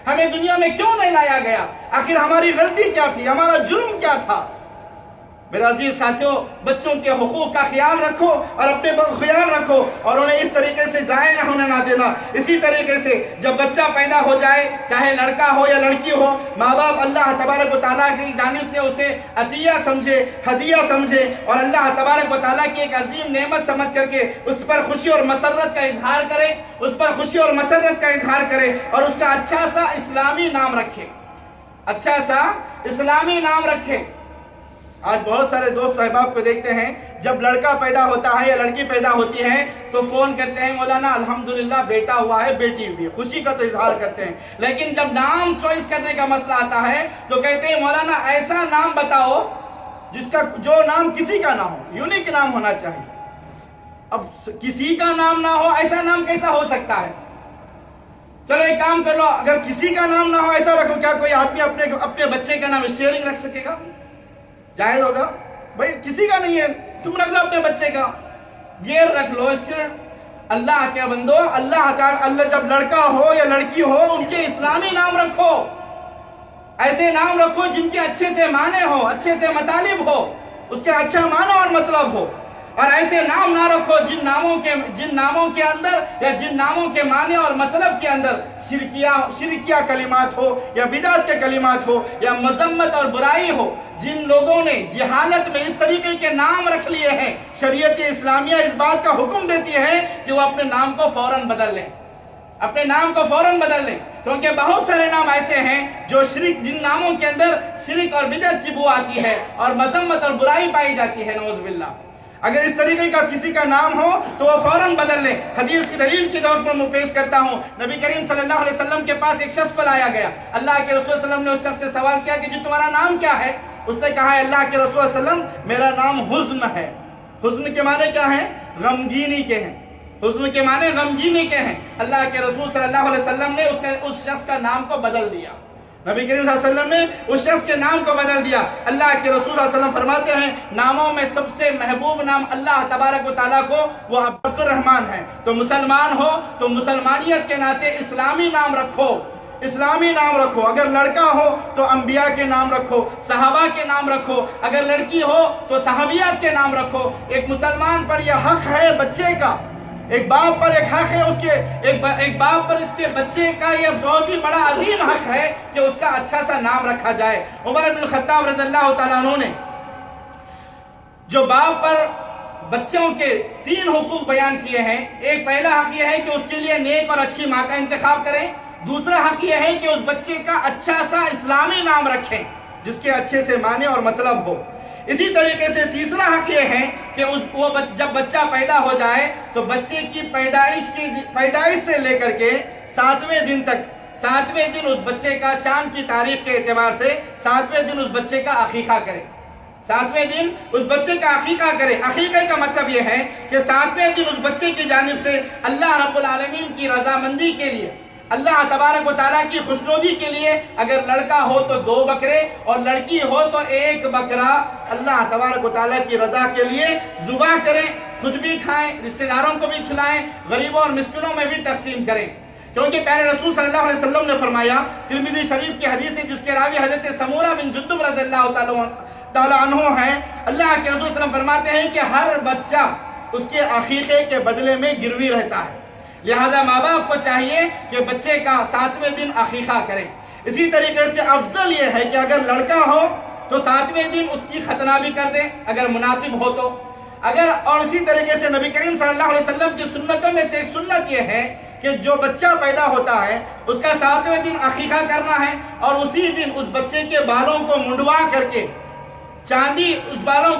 ہمیں دنیا میں کیوں نہیں لایا گیا، آخر ہماری غلطی کیا تھی، ہمارا جرم کیا تھا۔ میرے عزیز ساتھیوں، بچوں کے حقوق کا خیال رکھو اور اپنے خیال رکھو، اور انہیں اس طریقے سے ضائع نہ ہونے نہ دینا۔ اسی طریقے سے جب بچہ پیدا ہو جائے، چاہے لڑکا ہو یا لڑکی ہو، ماں باپ اللہ تبارک و تعالیٰ کی جانب سے اسے عطیہ سمجھے، ہدیہ سمجھے، اور اللہ تبارک و تعالیٰ کی ایک عظیم نعمت سمجھ کر کے اس پر خوشی اور مسرت کا اظہار کرے، اس پر خوشی اور مسرت کا اظہار کرے، اور اس کا اچھا سا اسلامی نام رکھے، اچھا سا اسلامی نام رکھے۔ آج بہت سارے دوست احباب کو دیکھتے ہیں، جب لڑکا پیدا ہوتا ہے یا لڑکی پیدا ہوتی ہے تو فون کرتے ہیں مولانا الحمدللہ بیٹا ہوا ہے، بیٹی ہوئی ہے، خوشی کا تو اظہار کرتے ہیں، لیکن جب نام چوائس کرنے کا مسئلہ آتا ہے تو کہتے ہیں مولانا ایسا نام بتاؤ جس کا جو نام کسی کا نہ ہو، یونیک نام ہونا چاہیے۔ اب کسی کا نام نہ ہو، ایسا نام کیسا ہو سکتا ہے؟ چلو ایک کام کر لو، اگر کسی کا نام نہ ہو ایسا رکھو، کیا کوئی آدمی اپنے بچے کا نام اسٹیئرنگ رکھ سکے گا؟ جائز ہوگا؟ بھائی کسی کا نہیں ہے، تم رکھ لو اپنے بچے کا، گیئر رکھ لو اس کے۔ اللہ کے بندو، اللہ جب لڑکا ہو یا لڑکی ہو ان کے اسلامی نام رکھو، ایسے نام رکھو جن کے اچھے سے معنی ہو، اچھے سے مطالب ہو، اس کے اچھا معنی اور مطلب ہو، اور ایسے نام نہ رکھو جن ناموں کے اندر یا جن ناموں کے معنی اور مطلب کے اندر شرکیہ کلمات ہو، یا بدعت کے کلمات ہو، یا مذمت اور برائی ہو۔ جن لوگوں نے جہالت میں اس طریقے کے نام رکھ لیے ہیں، شریعت اسلامیہ اس بات کا حکم دیتی ہے کہ وہ اپنے نام کو فوراً بدل لیں، اپنے نام کو فوراً بدل لیں، کیونکہ بہت سارے نام ایسے ہیں جو جن ناموں کے اندر شرک اور بدعت کی بو آتی ہے اور مذمت اور برائی پائی جاتی ہے، نعوذ باللہ۔ اگر اس طریقے کا کسی کا نام ہو تو وہ فوراً بدل لیں۔ حدیث کی دلیل کے طور پر میں پیش کرتا ہوں، نبی کریم صلی اللہ علیہ وسلم کے پاس ایک شخص کو لایا گیا، اللہ کے رسول صلی اللہ علیہ وسلم نے اس شخص سے سوال کیا کہ جی تمہارا نام کیا ہے؟ اس نے کہا ہے اللہ کے رسول صلی اللہ علیہ وسلم میرا نام حزن ہے۔ حزن کے معنی کیا ہیں؟ غمگینی کے ہیں، حزن کے معنی غمگینی کے ہیں۔ اللہ کے رسول صلی اللہ علیہ وسلم نے اس شخص کا نام کو بدل دیا، نبی کریم صلی اللہ علیہ وسلم نے اس شخص کے نام کو بدل دیا۔ اللہ کے رسول صلی اللہ علیہ وسلم فرماتے ہیں ناموں میں سب سے محبوب نام اللہ تبارک و تعالیٰ کو وہ عبد الرحمن ہے۔ تو مسلمان ہو تو مسلمانیت کے ناطے اسلامی نام رکھو، اسلامی نام رکھو۔ اگر لڑکا ہو تو انبیاء کے نام رکھو، صحابہ کے نام رکھو۔ اگر لڑکی ہو تو صحابیات کے نام رکھو۔ ایک مسلمان پر یہ حق ہے بچے کا، ایک باپ پر ایک حق ہے، اس کے ایک باپ پر اس کے بچے کا یہ بہت ہی بڑا عظیم حق ہے کہ اس کا اچھا سا نام رکھا جائے۔ عمر بن الخطاب رضی اللہ تعالیٰ عنہ نے جو باپ پر بچوں کے 3 حقوق بیان کیے ہیں، ایک پہلا حق یہ ہے کہ اس کے لیے نیک اور اچھی ماں کا انتخاب کریں، دوسرا حق یہ ہے کہ اس بچے کا اچھا سا اسلامی نام رکھیں جس کے اچھے سے معنی اور مطلب ہو۔ اسی طریقے سے تیسرا حق یہ ہے کہ جب بچہ پیدا ہو جائے تو بچے کی پیدائش سے لے کر کے 7ویں دن تک، 7ویں دن اس بچے کا چاند کی تاریخ کے اعتبار سے 7ویں دن اس بچے کا عقیقہ کرے، 7ویں دن اس بچے کا عقیقہ کرے۔ عقیقے کا مطلب یہ ہے کہ 7ویں دن اس بچے کی جانب سے اللہ رب العالمین کی رضامندی کے لیے، اللہ تبارک و تعالیٰ کی خوشنودی کے لیے اگر لڑکا ہو تو 2 بکرے اور لڑکی ہو تو 1 بکرا اللہ تبارک و تعالیٰ کی رضا کے لیے ذبح کریں، خود بھی کھائیں، رشتہ داروں کو بھی کھلائیں، غریبوں اور مسکینوں میں بھی تقسیم کریں۔ کیونکہ پیارے رسول صلی اللہ علیہ وسلم نے فرمایا، ترمذی شریف کی حدیث ہے جس کے راوی حضرت سمورہ بن جندب رضی اللہ تعالیٰ عنہ ہیں، اللہ کے رسول صلی اللہ علیہ وسلم فرماتے ہیں کہ ہر بچہ اس کے عقیقے کے بدلے میں گروی رہتا ہے، لہذا ماں باپ کو چاہیے کہ بچے کا 7ویں دن عقیقہ کریں۔ اسی طریقے سے افضل یہ ہے کہ اگر لڑکا ہو تو 7ویں دن اس کی ختنہ بھی کر دیں اگر مناسب ہو تو۔ اور اسی طریقے سے نبی کریم صلی اللہ علیہ وسلم کی سنتوں میں سے ایک سنت یہ ہے کہ جو بچہ پیدا ہوتا ہے اس کا 7ویں دن عقیقہ کرنا ہے، اور اسی دن اس بچے کے بالوں کو منڈوا کر کے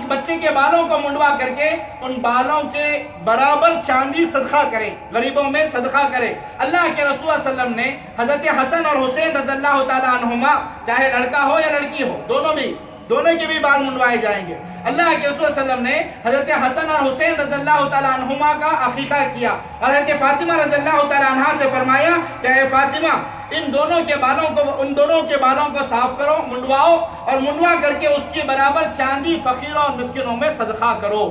بچے کے بالوں کو منڈوا کر کے ان بالوں کے برابر چاندی صدقہ کریں، غریبوں میں صدقہ کریں۔ اللہ کے رسول صلی اللہ علیہ وسلم نے حضرت حسن اور حسین رضی اللہ تعالیٰ عنہما، چاہے لڑکا ہو یا لڑکی ہو، دونوں کے بھی بال منڈوائے جائیں گے۔ اللہ کے رسول صلی اللہ علیہ وسلم نے حضرت حسن اور حسین رضی اللہ تعالیٰ عنہما کا عقیقہ کیا، اور حضرت فاطمہ رضی اللہ تعالیٰ عنہا سے فرمایا کہ اے فاطمہ، ان دونوں کے بالوں کو صاف کرو، منڈواؤ، اور منڈوا کر کے اس کی برابر چاندی فقیروں اور مسکینوں میں صدقہ کرو۔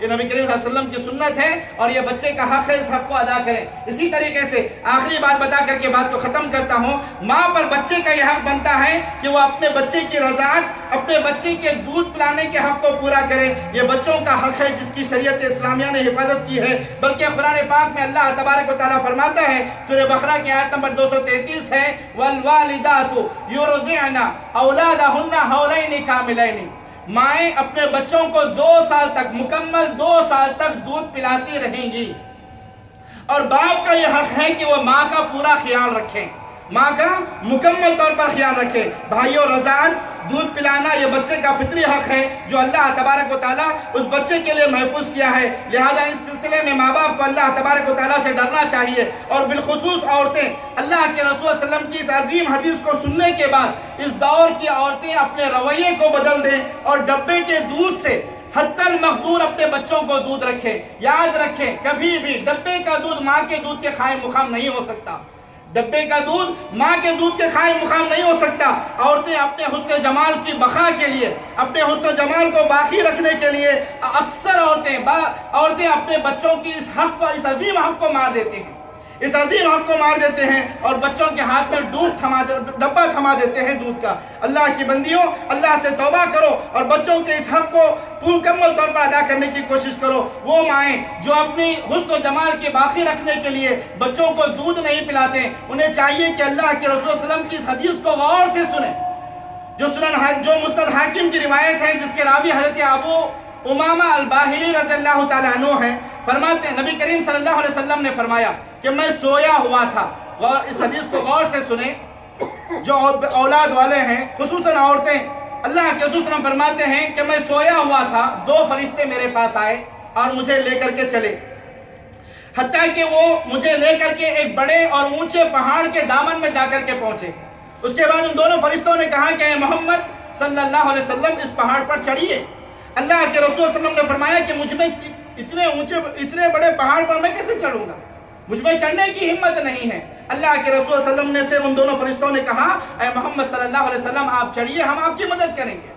یہ نبی کریم صلی اللہ علیہ وسلم کی سنت ہے اور یہ بچے کا حق ہے، اس حق کو ادا کریں۔ اسی طریقے سے آخری بات بتا کر کے بات کو ختم کرتا ہوں، ماں پر بچے کا یہ حق بنتا ہے کہ وہ اپنے بچے کی رضاعت، اپنے بچے کے دودھ پلانے کے حق کو پورا کرے۔ یہ بچوں کا حق ہے جس کی شریعت اسلامیہ نے حفاظت کی ہے، بلکہ قرآن پاک میں اللہ تبارک و تعالیٰ فرماتا ہے، سورہ بقرہ کی آیت نمبر 233 ہے، وَالْوَالِدَاتُ يُرْضِعْنَ أَوْلَادَهُنَّ حَوْلَيْنِ كَامِلَيْنِ، مائیں اپنے بچوں کو 2 سال تک، مکمل 2 سال تک دودھ پلاتی رہیں گی، اور باپ کا یہ حق ہے کہ وہ ماں کا پورا خیال رکھیں، ماں کا مکمل طور پر خیال رکھے۔ بھائیوں، رضاعت، دودھ پلانا یہ بچے کا فطری حق ہے جو اللہ تبارک و تعالیٰ اس بچے کے لیے محفوظ کیا ہے، لہذا اس سلسلے میں ماں باپ کو اللہ تبارک و تعالیٰ سے ڈرنا چاہیے، اور بالخصوص عورتیں اللہ کے رسول صلی اللہ علیہ وسلم کی اس عظیم حدیث کو سننے کے بعد اس دور کی عورتیں اپنے رویے کو بدل دیں اور ڈبے کے دودھ سے حتی المقدور اپنے بچوں کو دودھ رکھیں۔ یاد رکھیں، کبھی بھی ڈبے کا دودھ ماں کے دودھ کے قائم مقام نہیں ہو سکتا، ڈبے کا دودھ ماں کے دودھ کے قائم مقام نہیں ہو سکتا۔ عورتیں اپنے حسن جمال کی بقا کے لیے، اپنے حسن جمال کو باقی رکھنے کے لیے اکثر عورتیں اپنے بچوں کی اس عظیم حق کو مار دیتے ہیں، اس عظیم حق کو مار دیتے ہیں اور بچوں کے ہاتھ میں ڈبہ تھما دیتے ہیں دودھ کا۔ اللہ کی بندیوں، اللہ سے توبہ کرو اور بچوں کے اس حق کو مکمل طور پر ادا کرنے کی کوشش کرو۔ وہ مائیں جو اپنی حسن و جمال کی باقی رکھنے کے لیے بچوں کو دودھ نہیں پلاتے، انہیں چاہیے کہ اللہ کے رسول صلی اللہ علیہ وسلم کی اس حدیث کو غور سے سنیں، جو مستدرک حاکم کی روایت ہے، جس کے راوی حضرت ابو امامہ الباہلی رضی اللہ تعالیٰ عنہ ہیں۔ فرماتے ہیں، نبی کریم صلی اللہ علیہ وسلم نے فرمایا کہ میں سویا ہوا تھا، اور اس حدیث کو غور سے سنیں، جو اولاد والے ہیں خصوصاً عورتیں، اللہ کے رسول صلی اللہ علیہ وسلم فرماتے ہیں کہ میں سویا ہوا تھا، 2 فرشتے میرے پاس آئے اور مجھے لے کر کے چلے، حتیٰ کہ وہ مجھے لے کر کے ایک بڑے اور اونچے پہاڑ کے دامن میں جا کر کے پہنچے۔ اس کے بعد ان دونوں فرشتوں نے کہا کہ اے محمد صلی اللہ علیہ وسلم، اس پہاڑ پر چڑھیے۔ اللہ کے رسول صلی اللہ علیہ وسلم نے فرمایا کہ مجھ میں اتنے بڑے پہاڑ پر میں کیسے چڑھوں گا؟ مجھ میں چڑھنے کی ہمت نہیں ہے۔ اللہ کے رسول صلی اللہ علیہ وسلم نے سے ان دونوں فرشتوں نے کہا اے محمد صلی اللہ علیہ وسلم آپ چڑھیے، ہم آپ کی مدد کریں گے،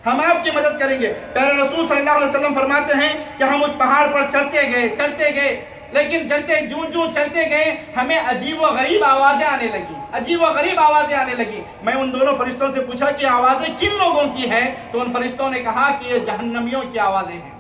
ہم آپ کی مدد کریں گے۔ پیارے رسول صلی اللہ علیہ وسلم فرماتے ہیں کہ ہم اس پہاڑ پر چڑھتے گئے لیکن جوں چڑھتے گئے ہمیں عجیب و غریب آوازیں آنے لگی۔ میں ان دونوں فرشتوں سے پوچھا کہ آوازیں کن لوگوں کی ہیں؟ تو ان فرشتوں نے کہا کہ یہ جہنمیوں کی آوازیں ہیں،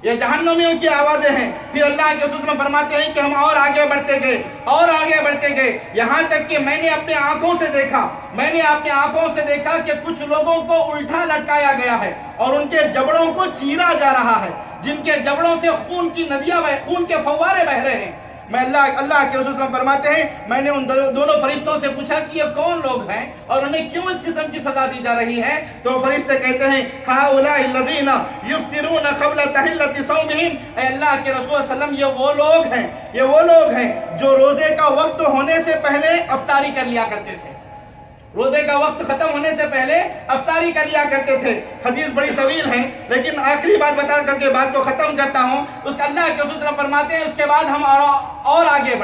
یہ جہنمیوں کی آوازیں ہیں۔ پھر اللہ کے رسول فرماتے ہیں کہ ہم اور آگے بڑھتے گئے یہاں تک کہ میں نے اپنے آنکھوں سے دیکھا کہ کچھ لوگوں کو الٹا لٹکایا گیا ہے اور ان کے جبڑوں کو چیرا جا رہا ہے، جن کے جبڑوں سے خون کی ندیاں خون کے فوارے بہ رہے ہیں۔ میں اللہ کے رسول فرماتے ہیں میں نے ان دونوں فرشتوں سے پوچھا کہ یہ کون لوگ ہیں اور انہیں کیوں اس قسم کی سزا دی جا رہی ہے؟ تو فرشتے کہتے ہیں ہؤلاء الذین یفطرون قبل تحلۃ صومہم، اے اللہ کے رسول صلی اللہ علیہ وسلم یہ وہ لوگ ہیں جو روزے کا وقت ہونے سے پہلے افطاری کر لیا کرتے تھے، روزے کا وقت ختم ہونے سے پہلے افطاری کر لیا کرتے تھے۔ حدیث بڑی طویل ہے لیکن آخری بات بتا کر کے بات کو ختم کرتا ہوں۔ اس کا اللہ کے رسول فرماتے ہیں اس کے بعد ہم اور آگے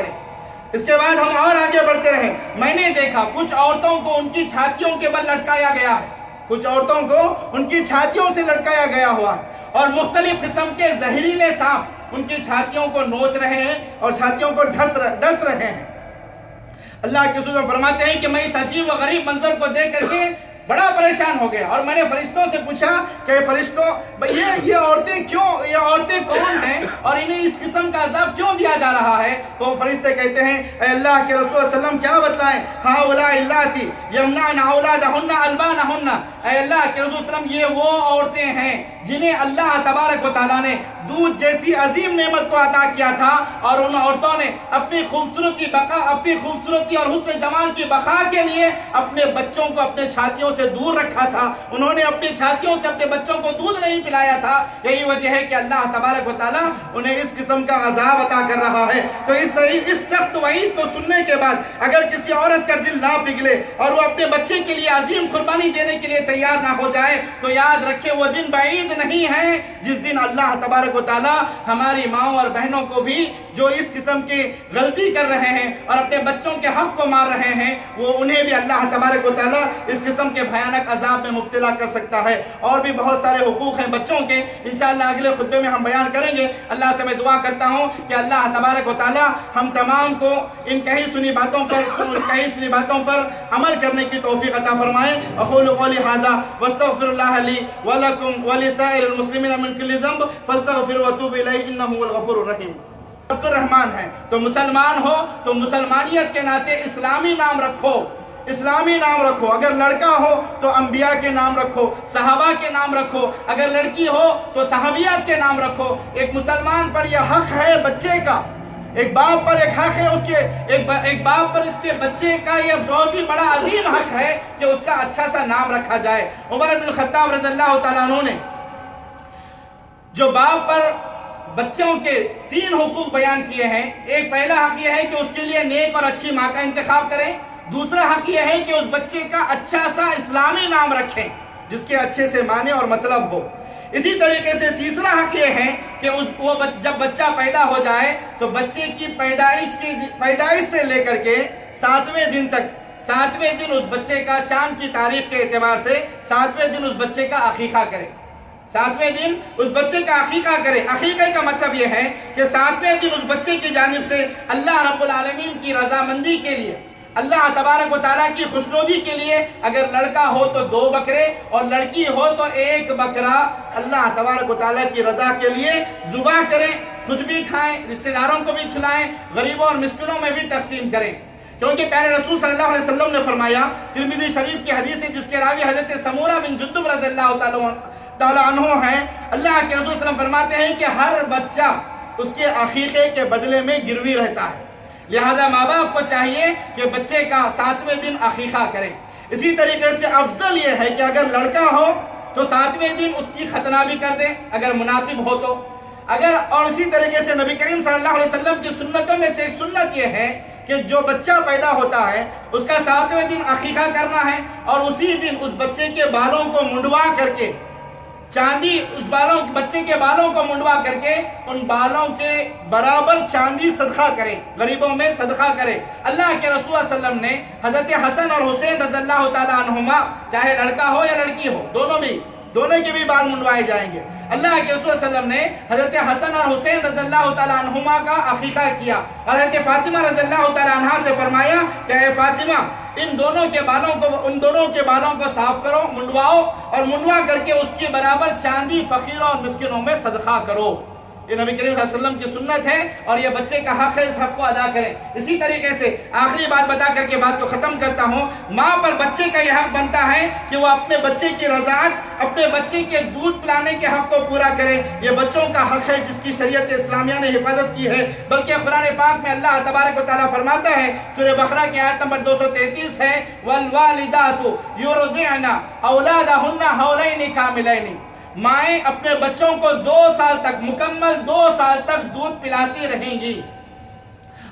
بڑھتے رہے۔ میں نے دیکھا کچھ عورتوں کو ان کی چھاتیوں کے بل لٹکایا گیا ہے، کچھ عورتوں کو ان کی چھاتیوں سے لٹکایا گیا ہوا اور مختلف قسم کے زہریلے سانپ ان کی چھاتیوں کو نوچ رہے ہیں اور چھاتیوں کو ڈس رہے ہیں۔ اللہ کے رسول فرماتے ہیں کہ میں اس عجیب و غریب منظر کو دیکھ کر کے بڑا پریشان ہو گیا اور میں نے فرشتوں سے پوچھا کہ فرشتوں یہ عورتیں کون ہیں اور انہیں اس قسم کا عذاب کیوں دیا جا رہا ہے؟ تو فرشتے کہتے ہیں اے اللہ کے رسول صلی اللہ علیہ وسلم کیا بتلائیں؟ ہؤلاء اللاتی یمنعن اولادہن البانہن، اے اللہ کے رسول صلی اللہ علیہ وسلم یہ وہ عورتیں ہیں جنہیں اللہ تبارک و تعالیٰ نے دودھ جیسی عظیم نعمت کو عطا کیا تھا اور ان عورتوں نے اپنی خوبصورتی اور حسن جمال کی بقا کے لیے اپنے بچوں کو اپنے چھاتیوں سے دور رکھا تھا، انہوں نے اپنی چھاتیوں سے اپنے بچوں کو دودھ نہیں پلایا تھا۔ یہی وجہ ہے کہ اللہ تبارک و تعالیٰ انہیں اس قسم کا عذاب عطا کر رہا ہے۔ تو اس سخت وعید کو سننے کے بعد اگر کسی عورت کا دل نہ پگھلے اور وہ اپنے بچے کے لیے عظیم قربانی دینے کے لیے تیار نہ ہو جائے تو یاد رکھے وہ دن بعید نہیں ہے جس دن اللہ تبارک و تعالیٰ ہماری ماؤں اور بہنوں کو بھی جو اس قسم کی غلطی کر رہے ہیں اور اپنے بچوں کے حق کو مار رہے ہیں وہ انہیں بھی اللہ تبارک و تعالیٰ اس قسم کے بھیانک عذاب میں مبتلا کر سکتا ہے۔ اور بھی بہت سارے حقوق ہیں بچوں کے، انشاءاللہ اگلے خطبے میں ہم بیان کریں گے۔ اللہ سے میں دعا کرتا ہوں کہ اللہ تبارک و تعالیٰ ہم تمام کو ان کہی سنی باتوں پر عمل کرنے کی توفیق عطا فرمائے۔ اقول قولی ھذا واستغفر اللہ لی ولکم ولسائر المسلمین من کل ذنب فاستغفروا واتوبوا الیہ انہ هو الغفور الرحیم۔ عبد الرحمن ہے تو مسلمان ہو تو مسلمانیت کے ناطے اسلامی نام رکھو، اگر لڑکا ہو تو انبیاء کے نام رکھو، صحابہ کے نام رکھو، اگر لڑکی ہو تو صحابیات کے نام رکھو۔ ایک مسلمان پر یہ حق ہے بچے کا، ایک باپ پر ایک حق ہے ایک باپ پر اس کے بچے کا یہ بہت ہی بڑا عظیم حق ہے کہ اس کا اچھا سا نام رکھا جائے۔ عمر بن الخطاب رضی اللہ تعالیٰ عنہ نے جو باپ پر بچوں کے 3 حقوق بیان کیے ہیں، ایک پہلا حق یہ ہے کہ اس کے لیے نیک اور اچھی ماں کا انتخاب کریں، دوسرا حق یہ ہے کہ اس بچے کا اچھا سا اسلامی نام رکھیں جس کے اچھے سے معنی اور مطلب ہو۔ اسی طریقے سے تیسرا حق یہ ہے کہ جب بچہ پیدا ہو جائے تو بچے کی پیدائش سے لے کر کے 7ویں دن تک، 7ویں دن اس بچے کا چاند کی تاریخ کے اعتبار سے 7ویں دن اس بچے کا عقیقہ کرے، 7ویں دن اس بچے کا عقیقہ کرے۔ عقیقے کا مطلب یہ ہے کہ 7ویں دن اس بچے کی جانب سے اللہ رب العالمین کی رضامندی کے لیے، اللہ تبارک و تعالیٰ کی خوشنودی کے لیے اگر لڑکا ہو تو 2 بکرے اور لڑکی ہو تو 1 بکرا اللہ تبارک و تعالیٰ کی رضا کے لیے ذبح کریں، خود بھی کھائیں، رشتہ داروں کو بھی کھلائیں، غریبوں اور مسکینوں میں بھی تقسیم کریں۔ کیونکہ پیارے رسول صلی اللہ علیہ وسلم نے فرمایا، ترمذی شریف کی حدیث ہے جس کے راوی حضرت سمورہ بن جندب رضی اللہ تعالیٰ عنہ ہیں، اللہ کے رسول صلی اللہ علیہ وسلم فرماتے ہیں کہ ہر بچہ اس کے عقیقے کے بدلے میں گروی رہتا ہے، لہذا ماں باپ کو چاہیے کہ بچے کا 7ویں دن عقیقہ کریں۔ اسی طریقے سے افضل یہ ہے کہ اگر لڑکا ہو تو 7ویں دن اس کی ختنہ بھی کر دیں اگر مناسب ہو تو، اور اسی طریقے سے نبی کریم صلی اللہ علیہ وسلم کی سنتوں میں سے ایک سنت یہ ہے کہ جو بچہ پیدا ہوتا ہے اس کا 7ویں دن عقیقہ کرنا ہے اور اسی دن اس بچے کے بالوں کو منڈوا کر کے چاندی اس بچے کے بالوں کو منڈوا کر کے ان بالوں کے برابر چاندی صدقہ کرے، غریبوں میں صدقہ کرے۔ اللہ کے رسول صلی اللہ علیہ وسلم نے حضرت حسن اور حسین رضی اللہ تعالیٰ عنہما، چاہے لڑکا ہو یا لڑکی ہو، دونوں کے بھی بال منڈوائے جائیں گے۔ اللہ کے رسول صلی اللہ علیہ وسلم نے حضرت حسن اور حسین رضی اللہ تعالیٰ عنہما کا عقیقہ کیا، اور حضرت فاطمہ رضی اللہ تعالیٰ عنہا سے فرمایا کہ اے فاطمہ، ان دونوں کے بالوں کو صاف کرو، منڈواؤ، اور منڈوا کر کے اس کے برابر چاندی فقیروں اور مسکینوں میں صدقہ کرو۔ یہ نبی کریم صلی اللہ علیہ وسلم کی سنت ہے، اور یہ بچے کا حق ہے، اس حق کو ادا کریں۔ اسی طریقے سے آخری بات بتا کر کے بات کو ختم کرتا ہوں، ماں پر بچے کا یہ حق بنتا ہے کہ وہ اپنے بچے کی رضاعت، اپنے بچے کے دودھ پلانے کے حق کو پورا کرے۔ یہ بچوں کا حق ہے جس کی شریعت اسلامیہ نے حفاظت کی ہے، بلکہ قرآن پاک میں اللہ تبارک و تعالیٰ فرماتا ہے، سورہ بقرہ کی آیت نمبر 233 ہے، وَالْوَالِدَاتُ يُرْضِعْنَ أَوْلَادَهُنَّ حَوْلَيْنِ كَامِلَيْنِ، مائیں اپنے بچوں کو 2 سال تک، مکمل 2 سال تک دودھ پلاتی رہیں گی،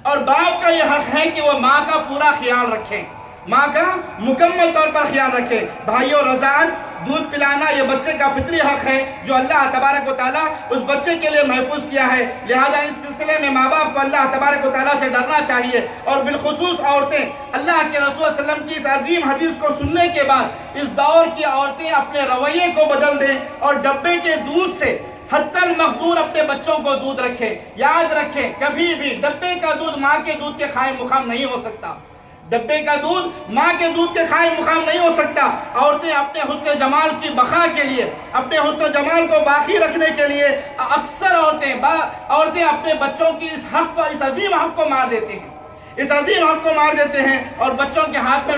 اور باپ کا یہ حق ہے کہ وہ ماں کا پورا خیال رکھے، ماں کا مکمل طور پر خیال رکھے۔ بھائیوں، رضاعت، دودھ پلانا یہ بچے کا فطری حق ہے جو اللہ تبارک و تعالیٰ اس بچے کے لیے محفوظ کیا ہے، لہذا اس سلسلے میں ماں باپ کو اللہ تبارک و تعالیٰ سے ڈرنا چاہیے، اور بالخصوص عورتیں اللہ کے رسول صلی اللہ علیہ وسلم کی اس عظیم حدیث کو سننے کے بعد اس دور کی عورتیں اپنے رویے کو بدل دیں اور ڈبے کے دودھ سے حتی المقدور اپنے بچوں کو دودھ رکھیں۔ یاد رکھیں، کبھی بھی ڈبے کا دودھ ماں کے دودھ کے قائم مقام نہیں ہو سکتا، ڈبے کا دودھ ماں کے دودھ کے قائم مقام نہیں ہو سکتا۔ عورتیں اپنے حسن جمال کی بقا کے لیے، اپنے حسن جمال کو باقی رکھنے کے لیے، اکثر عورتیں اپنے بچوں کی اس عظیم حق کو مار دیتے ہیں، اس عظیم حق کو مار دیتے ہیں، اور بچوں کے ہاتھ میں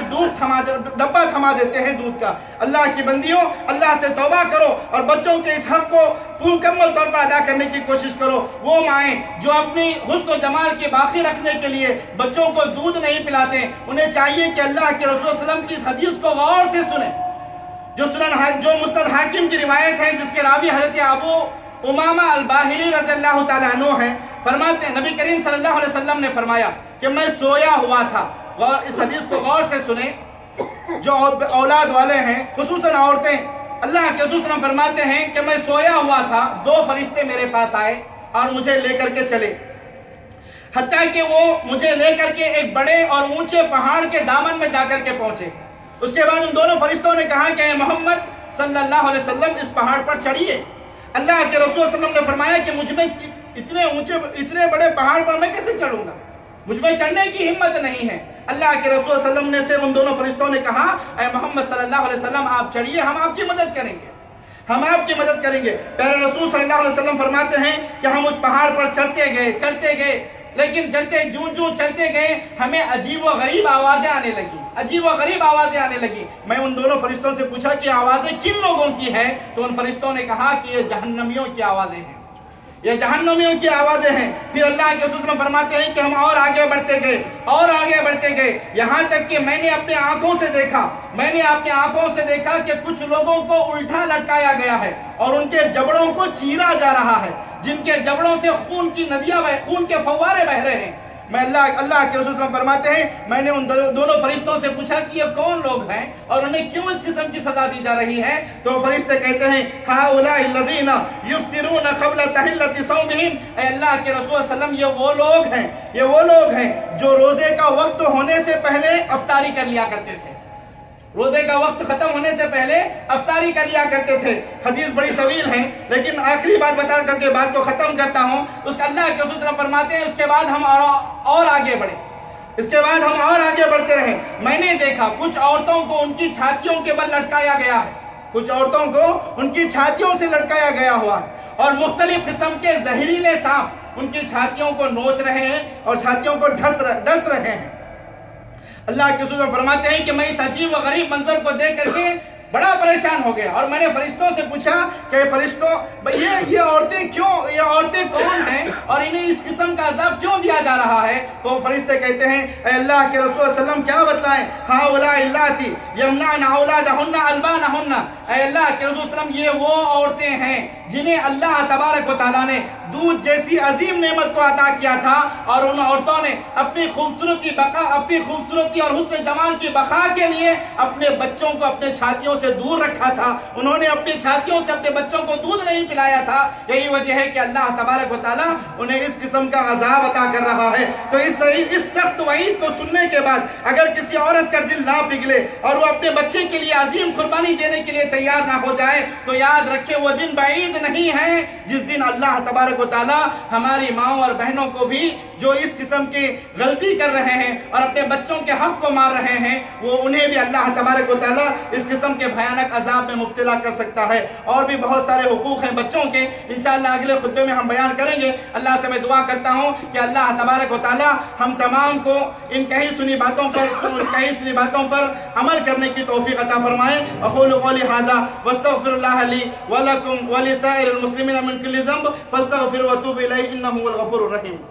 ڈبہ تھما دیتے ہیں دودھ کا۔ اللہ کی بندیوں، اللہ سے توبہ کرو اور بچوں کے اس حق کو مکمل طور پر ادا کرنے کی کوشش کرو۔ وہ مائیں جو اپنی حسن و جمال کی باقی رکھنے کے لیے بچوں کو دودھ نہیں پلاتے، انہیں چاہیے کہ اللہ کے رسول صلی اللہ علیہ وسلم کی اس حدیث کو غور سے سنیں، جو مستدرک حاکم کی روایت ہے، جس کے راوی حضرت ابو امامہ الباہلی رضی اللہ تعالیٰ عنہ ہیں۔ فرماتے ہیں، نبی کریم صلی اللہ علیہ وسلم نے فرمایا کہ میں سویا ہوا تھا، اس حدیث کو غور سے سنیں، جو اولاد والے ہیں خصوصاً عورتیں، اللہ کے رسول صلی اللہ علیہ وسلم فرماتے ہیں کہ میں سویا ہوا تھا، 2 فرشتے میرے پاس آئے اور مجھے لے کر کے چلے، حتیٰ کہ وہ مجھے لے کر کے ایک بڑے اور اونچے پہاڑ کے دامن میں جا کر کے پہنچے۔ اس کے بعد ان دونوں فرشتوں نے کہا کہ اے محمد صلی اللہ علیہ وسلم، اس پہاڑ پر چڑھیے۔ اللہ کے رسول صلی اللہ علیہ وسلم نے فرمایا کہ مجھ میں اتنے بڑے پہاڑ پر میں کیسے چڑھوں گا، مجھ میں چڑھنے کی ہمت نہیں ہے۔ اللہ کے رسول صلی اللہ علیہ وسلم نے سے ان دونوں فرشتوں نے کہا، اے محمد صلی اللہ علیہ وسلم، آپ چڑھیے، ہم آپ کی مدد کریں گے، ہم آپ کی مدد کریں گے۔ پیارے رسول صلی اللہ علیہ وسلم فرماتے ہیں کہ ہم اس پہاڑ پر چڑھتے گئے، لیکن جوں چڑھتے گئے ہمیں عجیب و غریب آوازیں آنے لگی۔ میں ان دونوں فرشتوں سے پوچھا کہ آوازیں کن لوگوں کی ہیں، تو ان فرشتوں نے کہا کہ یہ جہنمیوں کی آوازیں ہیں، یہ جہنمیوں کی آوازیں ہیں۔ پھر اللہ کے رسول صلی اللہ علیہ وسلم فرماتے ہیں کہ ہم اور آگے بڑھتے گئے یہاں تک کہ میں نے اپنے آنکھوں سے دیکھا کہ کچھ لوگوں کو الٹا لٹکایا گیا ہے اور ان کے جبڑوں کو چیرا جا رہا ہے، جن کے جبڑوں سے خون کے فوارے بہ رہے ہیں۔ میں اللہ کے رسول صلی اللہ علیہ وسلم فرماتے ہیں، میں نے ان دونوں فرشتوں سے پوچھا کہ یہ کون لوگ ہیں اور انہیں کیوں اس قسم کی سزا دی جا رہی ہے، تو فرشتے کہتے ہیں، ہؤلاء الذین یفطرون قبل تحلۃ صومہم، اے اللہ کے رسول صلی اللہ علیہ وسلم، یہ وہ لوگ ہیں جو روزے کا وقت ہونے سے پہلے افطاری کر لیا کرتے تھے، روزے کا وقت ختم ہونے سے پہلے افطاری کر لیا کرتے تھے۔ حدیث بڑی طویل ہے، لیکن آخری بات بتا کر کے بات کو ختم کرتا ہوں۔ اس کا اللہ کے رسول صلی اللہ علیہ وسلم فرماتے ہیں، اس کے بعد ہم اور آگے بڑھتے رہے۔ میں نے دیکھا کچھ عورتوں کو ان کی چھاتیوں کے بل لٹکایا گیا ہے، کچھ عورتوں کو ان کی چھاتیوں سے لٹکایا گیا ہوا ہے، اور مختلف قسم کے زہریلے سانپ ان کی چھاتیوں کو نوچ رہے ہیں اور چھاتیوں کو ڈس رہے ہیں۔ اللہ کے رسول فرماتے ہیں کہ میں اس عجیب و غریب منظر کو دیکھ کر کے بڑا پریشان ہو گیا، اور میں نے فرشتوں سے پوچھا کہ فرشتوں، یہ عورتیں کون ہیں اور انہیں اس قسم کا عذاب کیوں دیا جا رہا ہے؟ تو فرشتے کہتے ہیں، اے اللہ کے رسول صلی اللہ علیہ وسلم کیا بتلائیں، ہؤلاء اللاتی یمنعن اولادہن البانہن، اے اللہ کے رسول صلی اللہ علیہ وسلم، یہ وہ عورتیں ہیں جنہیں اللہ تبارک و تعالیٰ نے دودھ جیسی عظیم نعمت کو عطا کیا تھا، اور ان عورتوں نے اپنی خوبصورتی اور حسن جمال کی بقا کے لیے اپنے بچوں کو اپنے چھاتیوں سے دور رکھا تھا، انہوں نے اپنی چھاتیوں سے اپنے بچوں کو دودھ نہیں پلایا تھا، یہی وجہ ہے کہ اللہ تبارک و تعالیٰ انہیں اس قسم کا عذاب عطا کر رہا ہے۔ تو اس سخت وعید کو سننے کے بعد اگر کسی عورت کا دل نہ پگھلے اور وہ اپنے بچے کے لیے عظیم قربانی دینے کے لیے تیار نہ ہو جائے تو یاد رکھے وہ دن بعید نہیں ہے جس دن اللہ تبارک و تعالیٰ ہماری ماؤں اور بہنوں کو بھی جو اس قسم کی غلطی کر رہے ہیں اور اپنے بچوں کے حق کو مار رہے ہیں وہ انہیں بھی اللہ تبارک و تعالیٰ اس قسم کے بھیانک عذاب میں مبتلا کر سکتا ہے۔ اور بھی بہت سارے حقوق ہیں بچوں کے، انشاءاللہ اگلے خطبے میں ہم بیان کریں گے۔ اللہ سے میں دعا کرتا ہوں کہ اللہ تبارک و تعالیٰ ہم تمام کو ان کہی سنی باتوں پر عمل کرنے کی توفیق عطا فرمائے۔ اقول قولی ھذا واستغفر اللہ لی ولکم ولسائر المسلمین من کل ذنب فاستغفروا واتوبوا الیہ انہ هو الغفور الرحیم۔